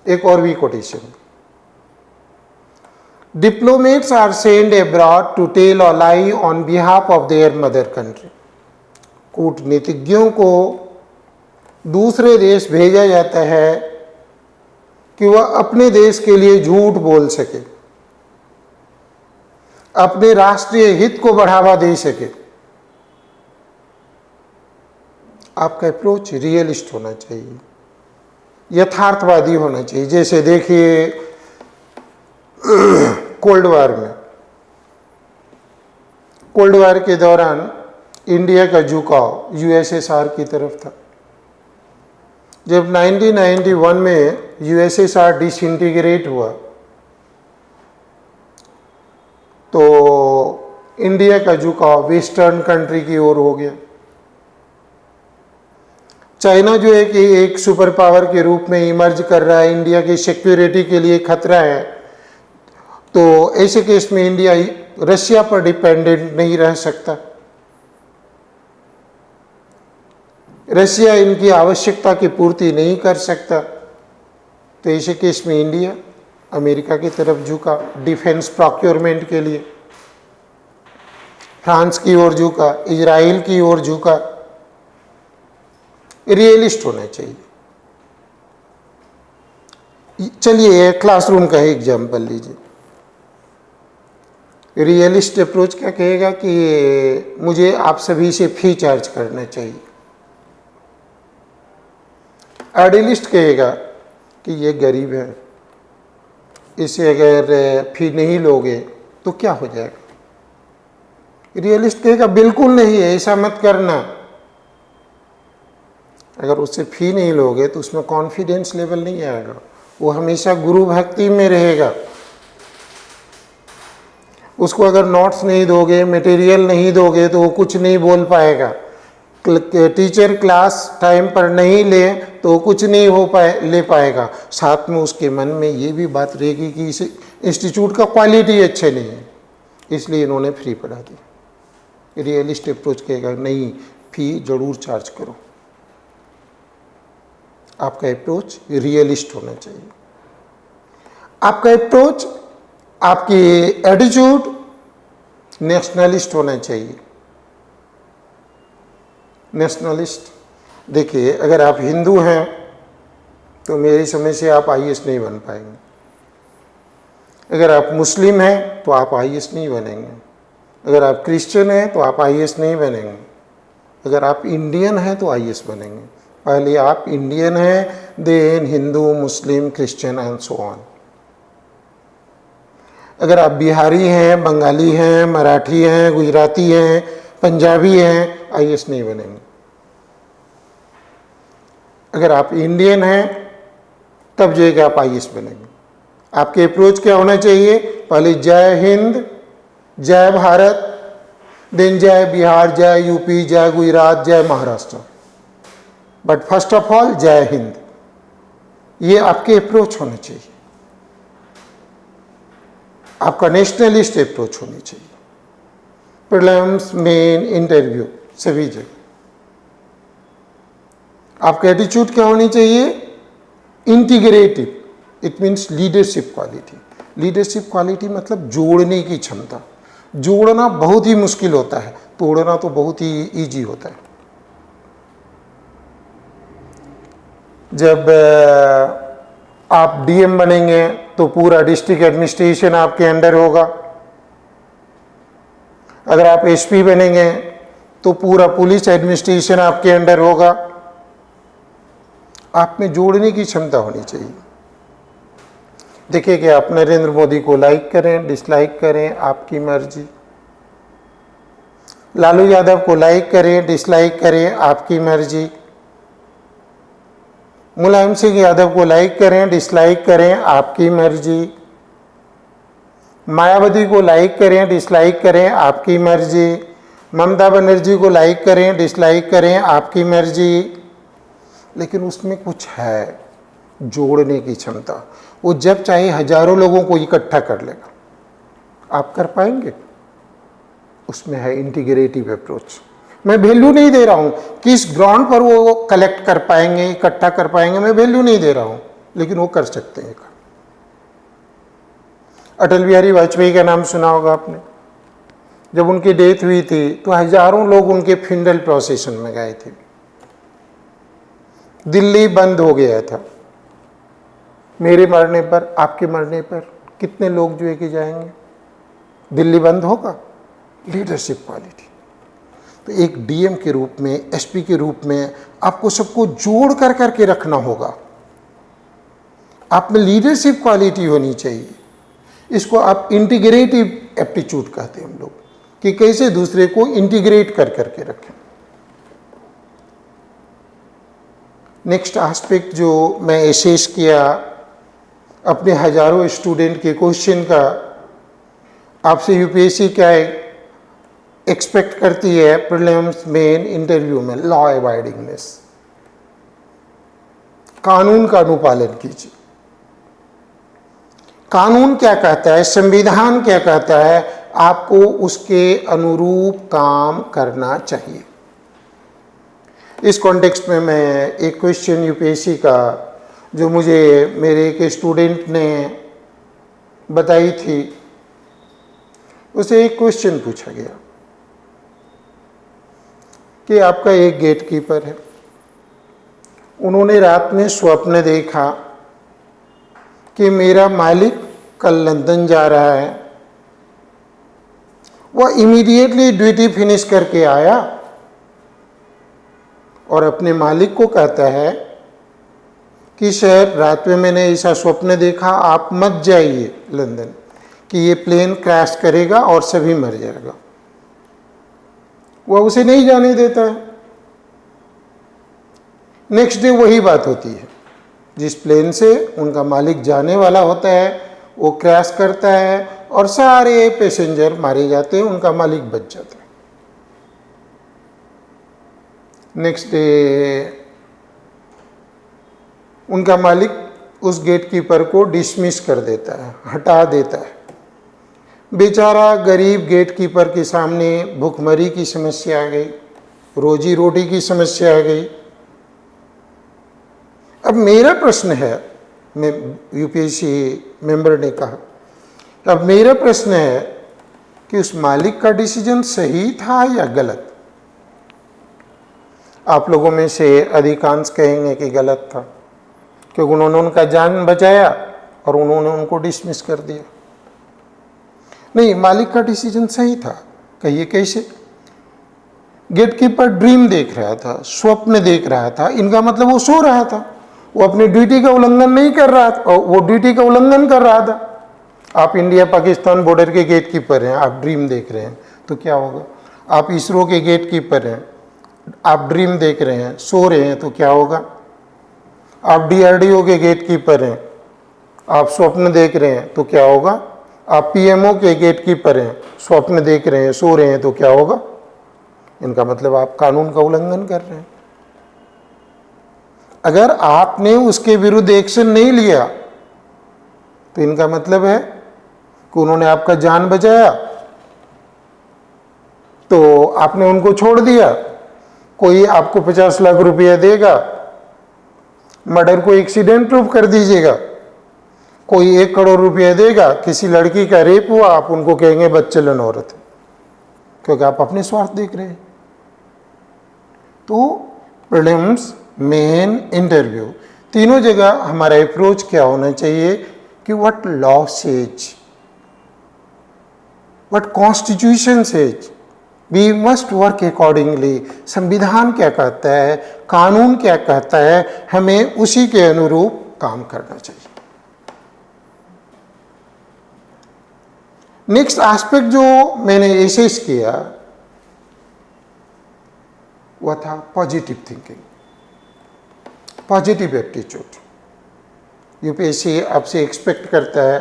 एक और भी quotation, diplomats are send abroad to tell और lie on behalf of their mother country. कूटनीतिज्ञों को दूसरे देश भेजा जाता है कि वह अपने देश के लिए झूठ बोल सके, अपने राष्ट्रीय हित को बढ़ावा दे सके। आपका अप्रोच रियलिस्ट होना चाहिए, यथार्थवादी होना चाहिए। जैसे देखिए, कोल्ड वार के दौरान इंडिया का झुकाव यूएसएसआर की तरफ था। जब 1991 में यूएसएसआर डिसइंटीग्रेट हुआ तो इंडिया का झुकाव वेस्टर्न कंट्री की ओर हो गया। चाइना जो है कि एक सुपर पावर के रूप में इमर्ज कर रहा है, इंडिया की सिक्योरिटी के लिए खतरा है, तो ऐसे केस में इंडिया रशिया पर डिपेंडेंट नहीं रह सकता। रशिया इनकी आवश्यकता की पूर्ति नहीं कर सकता, तो ऐसे केस में इंडिया अमेरिका की तरफ झुका डिफेंस प्रोक्योरमेंट के लिए, फ्रांस की ओर झुका, इजराइल की ओर झुका। रियलिस्ट होना चाहिए। चलिए क्लासरूम का एग्जाम्पल लीजिए। रियलिस्ट अप्रोच क्या कहेगा कि मुझे आप सभी से फी चार्ज करना चाहिए। आइडियलिस्ट कहेगा कि ये गरीब है, इसे अगर फी नहीं लोगे तो क्या हो जाएगा। रियलिस्ट कहेगा बिल्कुल नहीं, ऐसा मत करना। अगर उससे फी नहीं लोगे तो उसमें कॉन्फिडेंस लेवल नहीं आएगा, वो हमेशा गुरु भक्ति में रहेगा। उसको अगर नोट्स नहीं दोगे, मटेरियल नहीं दोगे तो वो कुछ नहीं बोल पाएगा। टीचर क्लास टाइम पर नहीं ले तो वो कुछ नहीं ले पाएगा। साथ में उसके मन में ये भी बात रहेगी कि इस इंस्टीट्यूट का क्वालिटी अच्छे नहीं है, इसलिए इन्होंने फ्री पढ़ा दी। रियलिस्ट अप्रोच कहेगा नहीं, फी जरूर चार्ज करो। आपका अप्रोच रियलिस्ट होना चाहिए। आपका अप्रोच, आपकी एटीट्यूड नेशनलिस्ट होना चाहिए। नेशनलिस्ट, देखिए अगर आप हिंदू हैं तो मेरी समझ से आप आईएएस नहीं बन पाएंगे। अगर आप मुस्लिम हैं तो आप आईएएस नहीं बनेंगे। अगर आप क्रिश्चियन हैं तो आप आईएएस नहीं बनेंगे। अगर आप इंडियन हैं तो आईएएस बनेंगे। पहले आप इंडियन हैं, then Hindu, Muslim, Christian and so on. अगर आप बिहारी हैं, बंगाली हैं, मराठी हैं, गुजराती हैं, पंजाबी हैं, आईएएस नहीं बनेंगे। अगर आप इंडियन हैं तब जो है कि आप आईएएस बनेंगे। आपके अप्रोच क्या होना चाहिए? पहले जय हिंद, जय भारत, देन जय बिहार, जय यूपी, जय गुजरात, जय Maharashtra, but first of all जय हिंद। ये आपके अप्रोच होना चाहिए। आपका नेशनलिस्ट अप्रोच होनी चाहिए। प्रीलिम्स, मेन, इंटरव्यू, सभी जगह आपका एटीट्यूड क्या होनी चाहिए? Integrative, it means leadership quality. Leadership quality मतलब जोड़ने की क्षमता। जोड़ना बहुत ही मुश्किल होता है, तोड़ना तो बहुत ही इजी होता है। जब आप डीएम बनेंगे तो पूरा डिस्ट्रिक्ट एडमिनिस्ट्रेशन आपके अंडर होगा। अगर आप एसपी बनेंगे तो पूरा पुलिस एडमिनिस्ट्रेशन आपके अंडर होगा। आप में जोड़ने की क्षमता होनी चाहिए। देखिए कि आप नरेंद्र मोदी को लाइक करें, डिसलाइक करें, आपकी मर्जी। लालू यादव को लाइक करें, डिसलाइक करें, आपकी मर्जी। मुलायम सिंह यादव को लाइक करें, डिसलाइक करें, आपकी मर्जी। मायावती को लाइक करें, डिसलाइक करें, आपकी मर्जी। ममता बनर्जी को लाइक करें, डिसलाइक करें, आपकी मर्जी। लेकिन उसमें कुछ है, जोड़ने की क्षमता। वो जब चाहे हजारों लोगों को इकट्ठा कर लेगा। आप कर पाएंगे? उसमें है इंटीग्रेटिव अप्रोच। मैं वैल्यू नहीं दे रहा हूं किस ग्राउंड पर वो कलेक्ट कर पाएंगे, इकट्ठा कर पाएंगे, मैं वैल्यू नहीं दे रहा हूं, लेकिन वो कर सकते हैं। अटल बिहारी वाजपेयी का नाम सुना होगा आपने। जब उनकी डेथ हुई थी तो हजारों लोग उनके फ्यूनरल प्रोसेशन में गए थे। दिल्ली बंद हो गया था। मेरे मरने पर, आपके मरने पर कितने लोग जो है कि जाएंगे? दिल्ली बंद होगा। Leadership quality. तो एक डीएम के रूप में, एसपी के रूप में आपको सबको जोड़ कर करके रखना होगा। आप में लीडरशिप क्वालिटी होनी चाहिए। इसको आप इंटीग्रेटिव एप्टीट्यूड कहते हैं हम लोग, कि कैसे दूसरे को इंटीग्रेट कर करके रखें। नेक्स्ट एस्पेक्ट जो मैं एसेस किया अपने हजारों स्टूडेंट के क्वेश्चन का, आपसे यूपीएससी क्या एक्सपेक्ट करती है प्रीलिम्स मेन इंटरव्यू में? लॉ अबाइडिंगनेस, कानून का अनुपालन कीजिए। कानून क्या कहता है, संविधान क्या कहता है, आपको उसके अनुरूप काम करना चाहिए। इस कॉन्टेक्स्ट में मैं एक क्वेश्चन यूपीएससी का जो मुझे मेरे एक स्टूडेंट ने बताई थी, उसे एक क्वेश्चन पूछा गया कि आपका एक गेट कीपर है, उन्होंने रात में स्वप्न देखा कि मेरा मालिक कल लंदन जा रहा है। वह इमीडिएटली ड्यूटी फिनिश करके आया और अपने मालिक को कहता है कि सर, रात में मैंने ऐसा स्वप्न देखा, आप मत जाइए लंदन, कि ये प्लेन क्रैश करेगा और सभी मर जाएगा। वह उसे नहीं जाने देता है। नेक्स्ट डे वही बात होती है, जिस प्लेन से उनका मालिक जाने वाला होता है वो क्रैश करता है और सारे पैसेंजर मारे जाते हैं, उनका मालिक बच जाता है। नेक्स्ट डे उनका मालिक उस गेट कीपर को डिसमिस कर देता है, हटा देता है। बेचारा गरीब गेट कीपर के सामने भूखमरी की समस्या आ गई, रोजी रोटी की समस्या आ गई। अब मेरा प्रश्न है, मैं यूपीएससी मेंबर ने कहा, अब मेरा प्रश्न है कि उस मालिक का डिसीजन सही था या गलत? आप लोगों में से अधिकांश कहेंगे कि गलत था, क्योंकि उन्होंने उनका जान बचाया और उन्होंने उनको डिसमिस कर दिया। नहीं, मालिक का डिसीजन सही था। कहिए कैसे? गेटकीपर ड्रीम देख रहा था, स्वप्न देख रहा था, इनका मतलब वो सो रहा था, वो अपनी ड्यूटी का उल्लंघन नहीं कर रहा था, वो ड्यूटी का उल्लंघन कर रहा था। आप इंडिया पाकिस्तान बॉर्डर के गेट कीपर हैं, आप ड्रीम देख रहे हैं तो क्या होगा? आप इसरो के गेट कीपर हैं, आप ड्रीम देख रहे हैं, सो रहे हैं तो क्या होगा? आप डीआरडीओ के गेट कीपर हैं, आप स्वप्न देख रहे हैं तो क्या होगा? आप पीएमओ के गेट कीपर हैं, स्वप्न देख रहे हैं, सो रहे हैं तो क्या होगा? इनका मतलब आप कानून का उल्लंघन कर रहे हैं। अगर आपने उसके विरुद्ध एक्शन नहीं लिया तो इनका मतलब है कि उन्होंने आपका जान बचाया तो आपने उनको छोड़ दिया। कोई आपको 50 लाख रुपया देगा, मर्डर को एक्सीडेंट प्रूफ कर दीजिएगा। कोई 1 करोड़ रुपया देगा, किसी लड़की का रेप हुआ, आप उनको कहेंगे बदचलन औरत है, क्योंकि आप अपने स्वार्थ देख रहे हैं। तो प्रीलिम्स मेन इंटरव्यू तीनों जगह हमारा अप्रोच क्या होना चाहिए कि what law says, what constitution says, we must work accordingly. संविधान क्या कहता है, कानून क्या कहता है, हमें उसी के अनुरूप काम करना चाहिए। नेक्स्ट एस्पेक्ट जो मैंने एसेस किया वह था positive thinking, positive aptitude. UPSC आपसे एक्सपेक्ट करता है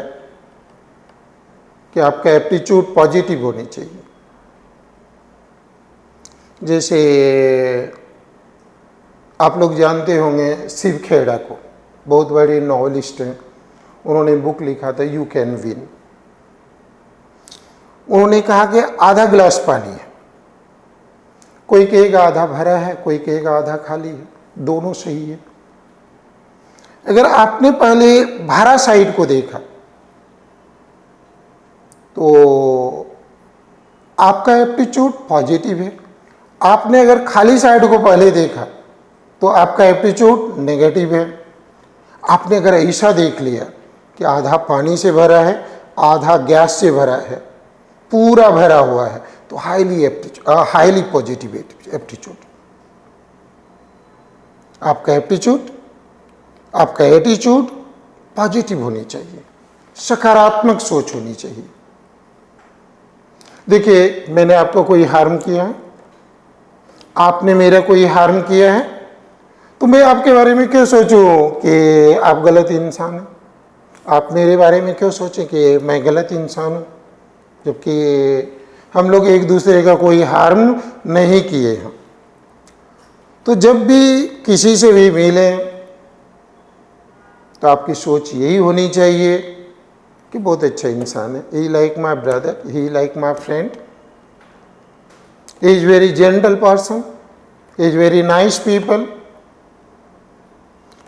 कि आपका एप्टीट्यूड पॉजिटिव होनी चाहिए। जैसे आप लोग जानते होंगे शिव खेड़ा को, बहुत बड़े नॉवलिस्ट हैं, उन्होंने बुक लिखा था यू कैन विन। उन्होंने कहा कि आधा गिलास पानी है, कोई कहेगा आधा भरा है, कोई कहेगा आधा खाली है, दोनों सही है। अगर आपने पहले भरा साइड को देखा तो आपका एप्टीट्यूड पॉजिटिव है। आपने अगर खाली साइड को पहले देखा तो आपका एप्टीट्यूड नेगेटिव है। आपने अगर ऐसा देख लिया कि आधा पानी से भरा है, आधा गैस से भरा है, पूरा भरा हुआ है, तो हाईली पॉजिटिव एप्टीट्यूड। आपका एप्टीट्यूड, आपका एटीट्यूड पॉजिटिव होनी चाहिए, सकारात्मक सोच होनी चाहिए। देखिए, मैंने आपको कोई हार्म किया है, आपने मेरा कोई हार्म किया है, तो मैं आपके बारे में क्यों सोचूं कि आप गलत इंसान हैं? आप मेरे बारे में क्यों सोचें कि मैं गलत इंसान हूं, जबकि हम लोग एक दूसरे का कोई हार्म नहीं किए हैं। तो जब भी किसी से भी मिलें तो आपकी सोच यही होनी चाहिए कि बहुत अच्छा इंसान है, he like my brother, he like my friend, he is very gentle person, he is very nice people,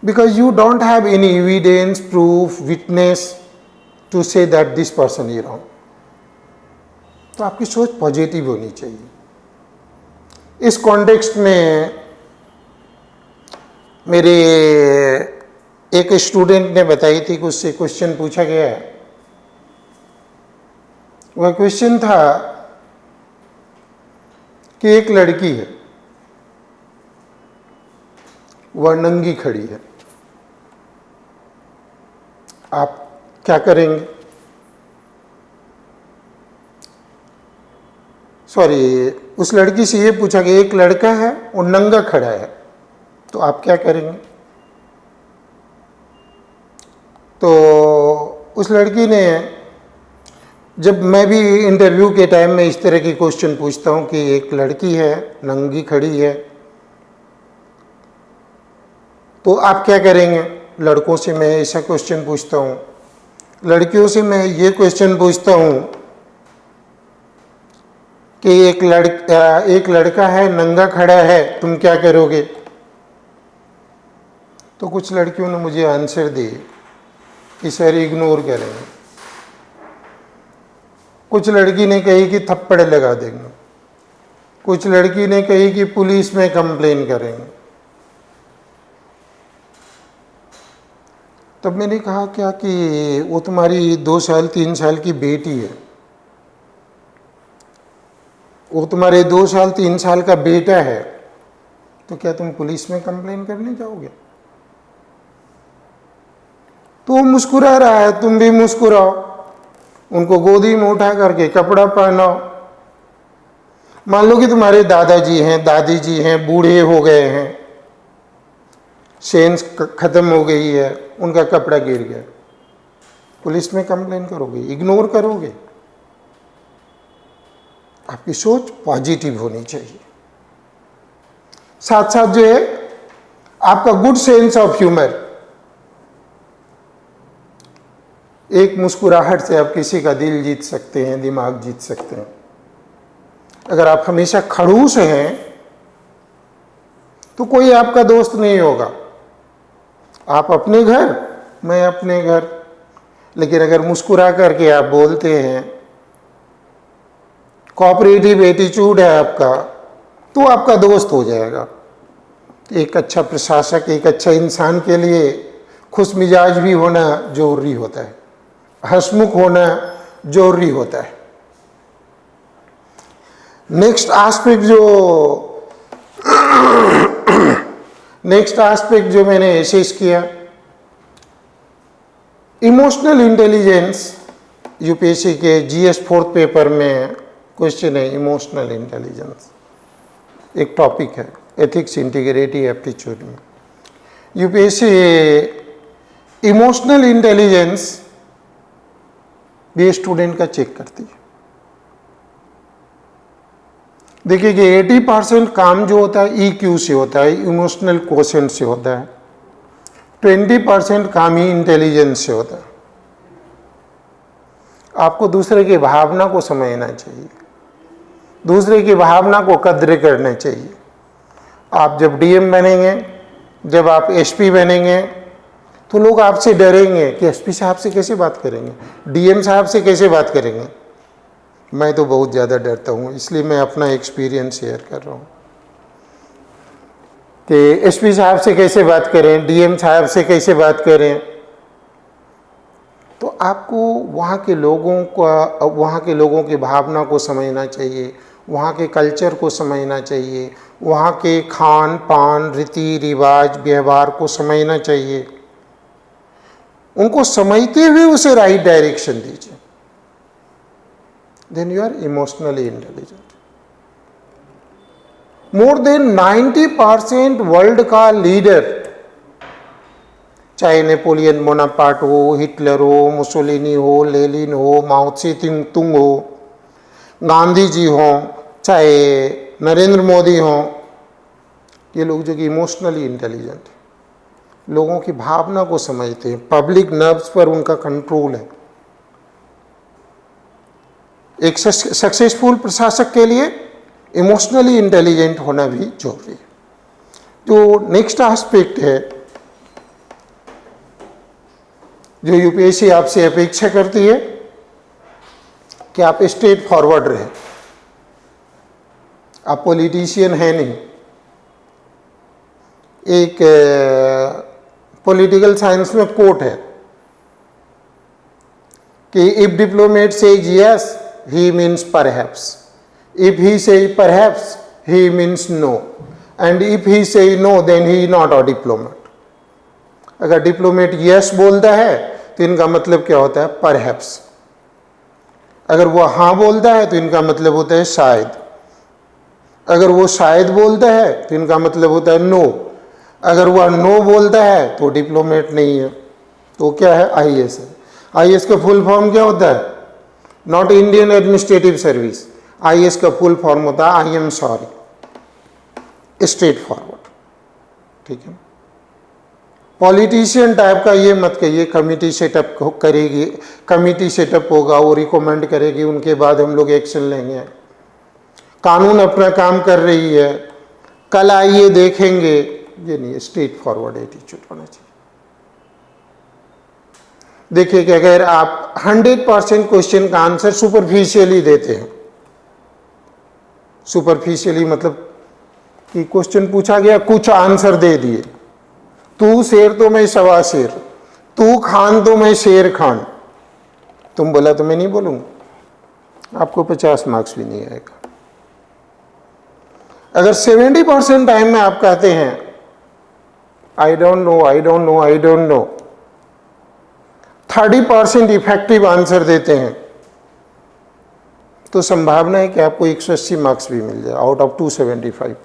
because you don't have any evidence, proof, witness to say that this person is wrong. तो आपकी सोच positive होनी चाहिए। इस context में मेरे एक student ने बताई थी कि उससे क्वेश्चन पूछा गया है। वह क्वेश्चन था कि एक लड़की है, वह नंगी खड़ी है, आप क्या करेंगे? सॉरी, उस लड़की से ये पूछा कि एक लड़का है वो नंगा खड़ा है, तो आप क्या करेंगे? तो उस लड़की ने, जब मैं भी इंटरव्यू के टाइम में इस तरह की क्वेश्चन पूछता हूँ कि एक लड़की है नंगी खड़ी है तो आप क्या करेंगे, लड़कों से मैं ऐसा क्वेश्चन पूछता हूँ। लड़कियों से मैं ये क्वेश्चन पूछता हूँ कि एक लड़का है नंगा खड़ा है, तुम क्या करोगे? तो कुछ लड़कियों ने मुझे आंसर दिए कि सर इग्नोर करेंगे, कुछ लड़की ने कही कि थप्पड़ लगा देंगे, कुछ लड़की ने कही कि पुलिस में कंप्लेन करेंगे। तब मैंने कहा क्या कि वो तुम्हारी 2 साल 3 साल की बेटी है, वो तुम्हारे 2 साल 3 साल का बेटा है, तो क्या तुम पुलिस में कंप्लेन करने जाओगे? तो वो मुस्कुरा रहा है, तुम भी मुस्कुराओ, उनको गोदी में उठा करके कपड़ा पहनाओ। मान लो कि तुम्हारे दादाजी हैं, दादी जी हैं, बूढ़े हो गए हैं, सेंस खत्म हो गई है, उनका कपड़ा गिर गया, पुलिस में कंप्लेन करोगे, इग्नोर करोगे? आपकी सोच पॉजिटिव होनी चाहिए। साथ साथ जो है आपका गुड सेंस ऑफ ह्यूमर, एक मुस्कुराहट से आप किसी का दिल जीत सकते हैं, दिमाग जीत सकते हैं। अगर आप हमेशा खड़ूस हैं तो कोई आपका दोस्त नहीं होगा। आप अपने घर, मैं अपने घर, लेकिन अगर मुस्कुरा करके आप बोलते हैं, कोऑपरेटिव एटीट्यूड है आपका, तो आपका दोस्त हो जाएगा। एक अच्छा प्रशासक, एक अच्छा इंसान के लिए खुश मिजाज भी होना जरूरी होता है, हंसमुख होना जरूरी होता है। नेक्स्ट एस्पेक्ट जो मैंने एसेस किया, इमोशनल इंटेलिजेंस। यूपीएससी के जीएस 4th पेपर में क्वेश्चन है इमोशनल इंटेलिजेंस, एक टॉपिक है एथिक्स इंटीग्रिटी एप्टीट्यूड में। यूपीएससी इमोशनल इंटेलिजेंस भी स्टूडेंट का चेक करती है। देखिए कि 80% काम जो होता है ईक्यू से होता है, इमोशनल क्वोशेंट से होता है, 20% काम ही इंटेलिजेंस से होता है। आपको दूसरे की भावना को समझना चाहिए, दूसरे की भावना को कद्र करना चाहिए। आप जब डीएम बनेंगे, जब आप एसपी बनेंगे, तो लोग आपसे डरेंगे कि एसपी साहब से कैसे बात करेंगे, डीएम साहब से कैसे बात करेंगे। मैं तो बहुत ज़्यादा डरता हूँ, इसलिए मैं अपना एक्सपीरियंस शेयर कर रहा हूँ कि एसपी साहब से कैसे बात करें, डीएम साहब से कैसे बात करें। तो आपको वहाँ के लोगों की भावना को समझना चाहिए, वहाँ के कल्चर को समझना चाहिए, वहाँ के खान पान, रीति रिवाज, व्यवहार को समझना चाहिए। उनको समझते हुए उसे राइट डायरेक्शन दीजिए, then you are emotionally intelligent. More than 90% world का लीडर, चाहे नेपोलियन बोनापार्ट हो, हिटलर हो, मुसोलिनी हो, लेनिन हो, माओ त्से तुंग हो, गांधी जी हो, चाहे नरेंद्र मोदी हो, ये लोग जो कि इमोशनली इंटेलिजेंट है, लोगों की भावना को समझते हैं, पब्लिक नर्व्स पर उनका कंट्रोल है। एक सक्सेसफुल प्रशासक के लिए इमोशनली इंटेलिजेंट होना भी जरूरी है। जो नेक्स्ट एस्पेक्ट है जो यूपीएससी आपसे अपेक्षा करती है कि आप स्ट्रेट फॉरवर्ड रहे, आप पॉलिटिशियन है नहीं। एक पॉलिटिकल साइंस में कोट है कि if diplomat says yes he means perhaps, if he says perhaps he means no, and if he says no then he not a diplomat. अगर डिप्लोमेट यस बोलता है तो इनका मतलब क्या होता है, परहैप्स। अगर वो हाँ बोलता है तो इनका मतलब होता है शायद। अगर वो शायद बोलता है तो इनका मतलब होता है नो। अगर वह नो बोलता है तो डिप्लोमेट नहीं है, तो क्या है, आईएएस है। आईएएस का फुल फॉर्म क्या होता है, not Indian administrative service. IAS का फुल फॉर्म होता है I am sorry, straight forward. ठीक है, पॉलिटिशियन टाइप का ये मत कहिए कमिटी सेटअप करेगी, कमिटी सेटअप होगा, वो रिकमेंड करेगी, उनके बाद हम लोग एक्शन लेंगे। कानून अपना काम कर रही है, कल आइए देखेंगे, ये नहीं, स्ट्रेट फॉरवर्ड एटीट्यूड होना चाहिए। देखिए कि अगर आप 100% क्वेश्चन का आंसर सुपरफिशियली देते हैं, सुपरफिशियली मतलब कि क्वेश्चन पूछा गया, कुछ आंसर दे दिए, तू शेर तो मैं सवा शेर, तू खान तो मैं शेर खान, तुम बोला तो मैं नहीं बोलूंगा, आपको 50 मार्क्स भी नहीं आएगा। अगर 70% टाइम में आप कहते हैं I don't know, I don't know, I don't know, 30% effective answer देते हैं, तो संभावना है कि आपको 180 मार्क्स भी मिल जाए आउट ऑफ 275।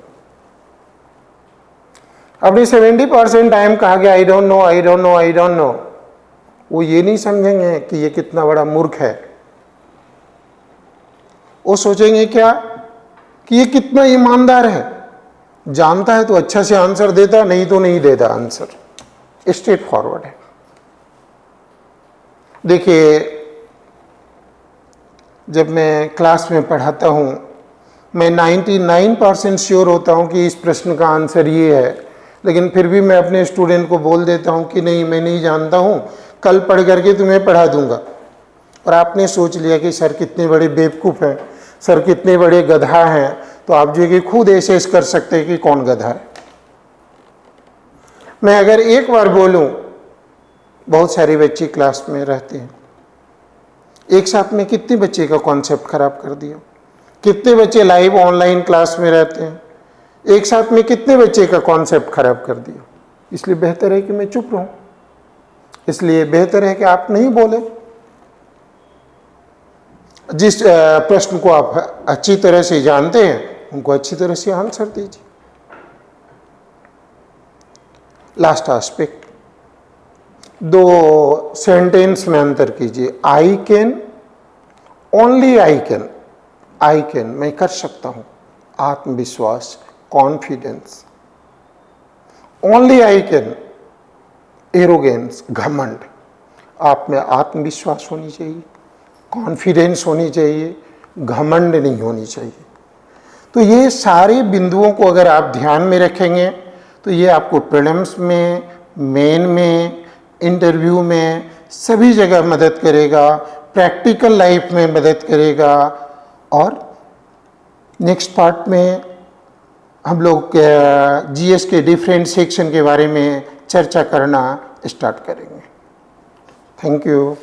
अपने 70% टाइम कहा गया I don't know, I don't know, I don't know, वो ये नहीं समझेंगे कि ये कितना बड़ा मूर्ख है। वो सोचेंगे क्या कि ये कितना ईमानदार है, जानता है तो अच्छा से आंसर देता, नहीं तो नहीं देता आंसर। स्ट्रेट फॉरवर्ड है। देखिए जब मैं क्लास में पढ़ाता हूँ, मैं 99% श्योर होता हूँ कि इस प्रश्न का आंसर ये है, लेकिन फिर भी मैं अपने स्टूडेंट को बोल देता हूँ कि नहीं मैं नहीं जानता हूँ, कल पढ़ करके तुम्हें पढ़ा दूंगा। और आपने सोच लिया कि सर कितने बड़े बेवकूफ़ हैं, सर कितने बड़े गधा हैं, तो आप जो कि खुद एसेस कर सकते हैं कि कौन गधा है। मैं अगर एक बार बोलूं, बहुत सारे बच्चे क्लास में रहते हैं, एक साथ में कितने बच्चे का कॉन्सेप्ट खराब कर दिया। कितने बच्चे लाइव ऑनलाइन क्लास में रहते हैं, एक साथ में कितने बच्चे का कॉन्सेप्ट खराब कर दिया। इसलिए बेहतर है कि मैं चुप रहूं, इसलिए बेहतर है कि आप नहीं बोले। जिस प्रश्न को आप अच्छी तरह से जानते हैं उनको अच्छी तरह से आंसर दीजिए। लास्ट एस्पेक्ट, दो सेंटेंस में अंतर कीजिए। I can, only I can. I can, मैं कर सकता हूं, आत्मविश्वास, confidence. Only I can, arrogance, घमंड। आप में आत्मविश्वास होनी चाहिए, कॉन्फिडेंस होनी चाहिए, घमंड नहीं होनी चाहिए। तो ये सारे बिंदुओं को अगर आप ध्यान में रखेंगे तो ये आपको प्रीलिम्स में, मेन में, इंटरव्यू में, सभी जगह मदद करेगा, प्रैक्टिकल लाइफ में मदद करेगा। और नेक्स्ट पार्ट में हम लोग जीएस के डिफरेंट सेक्शन के बारे में चर्चा करना स्टार्ट करेंगे। Thank you.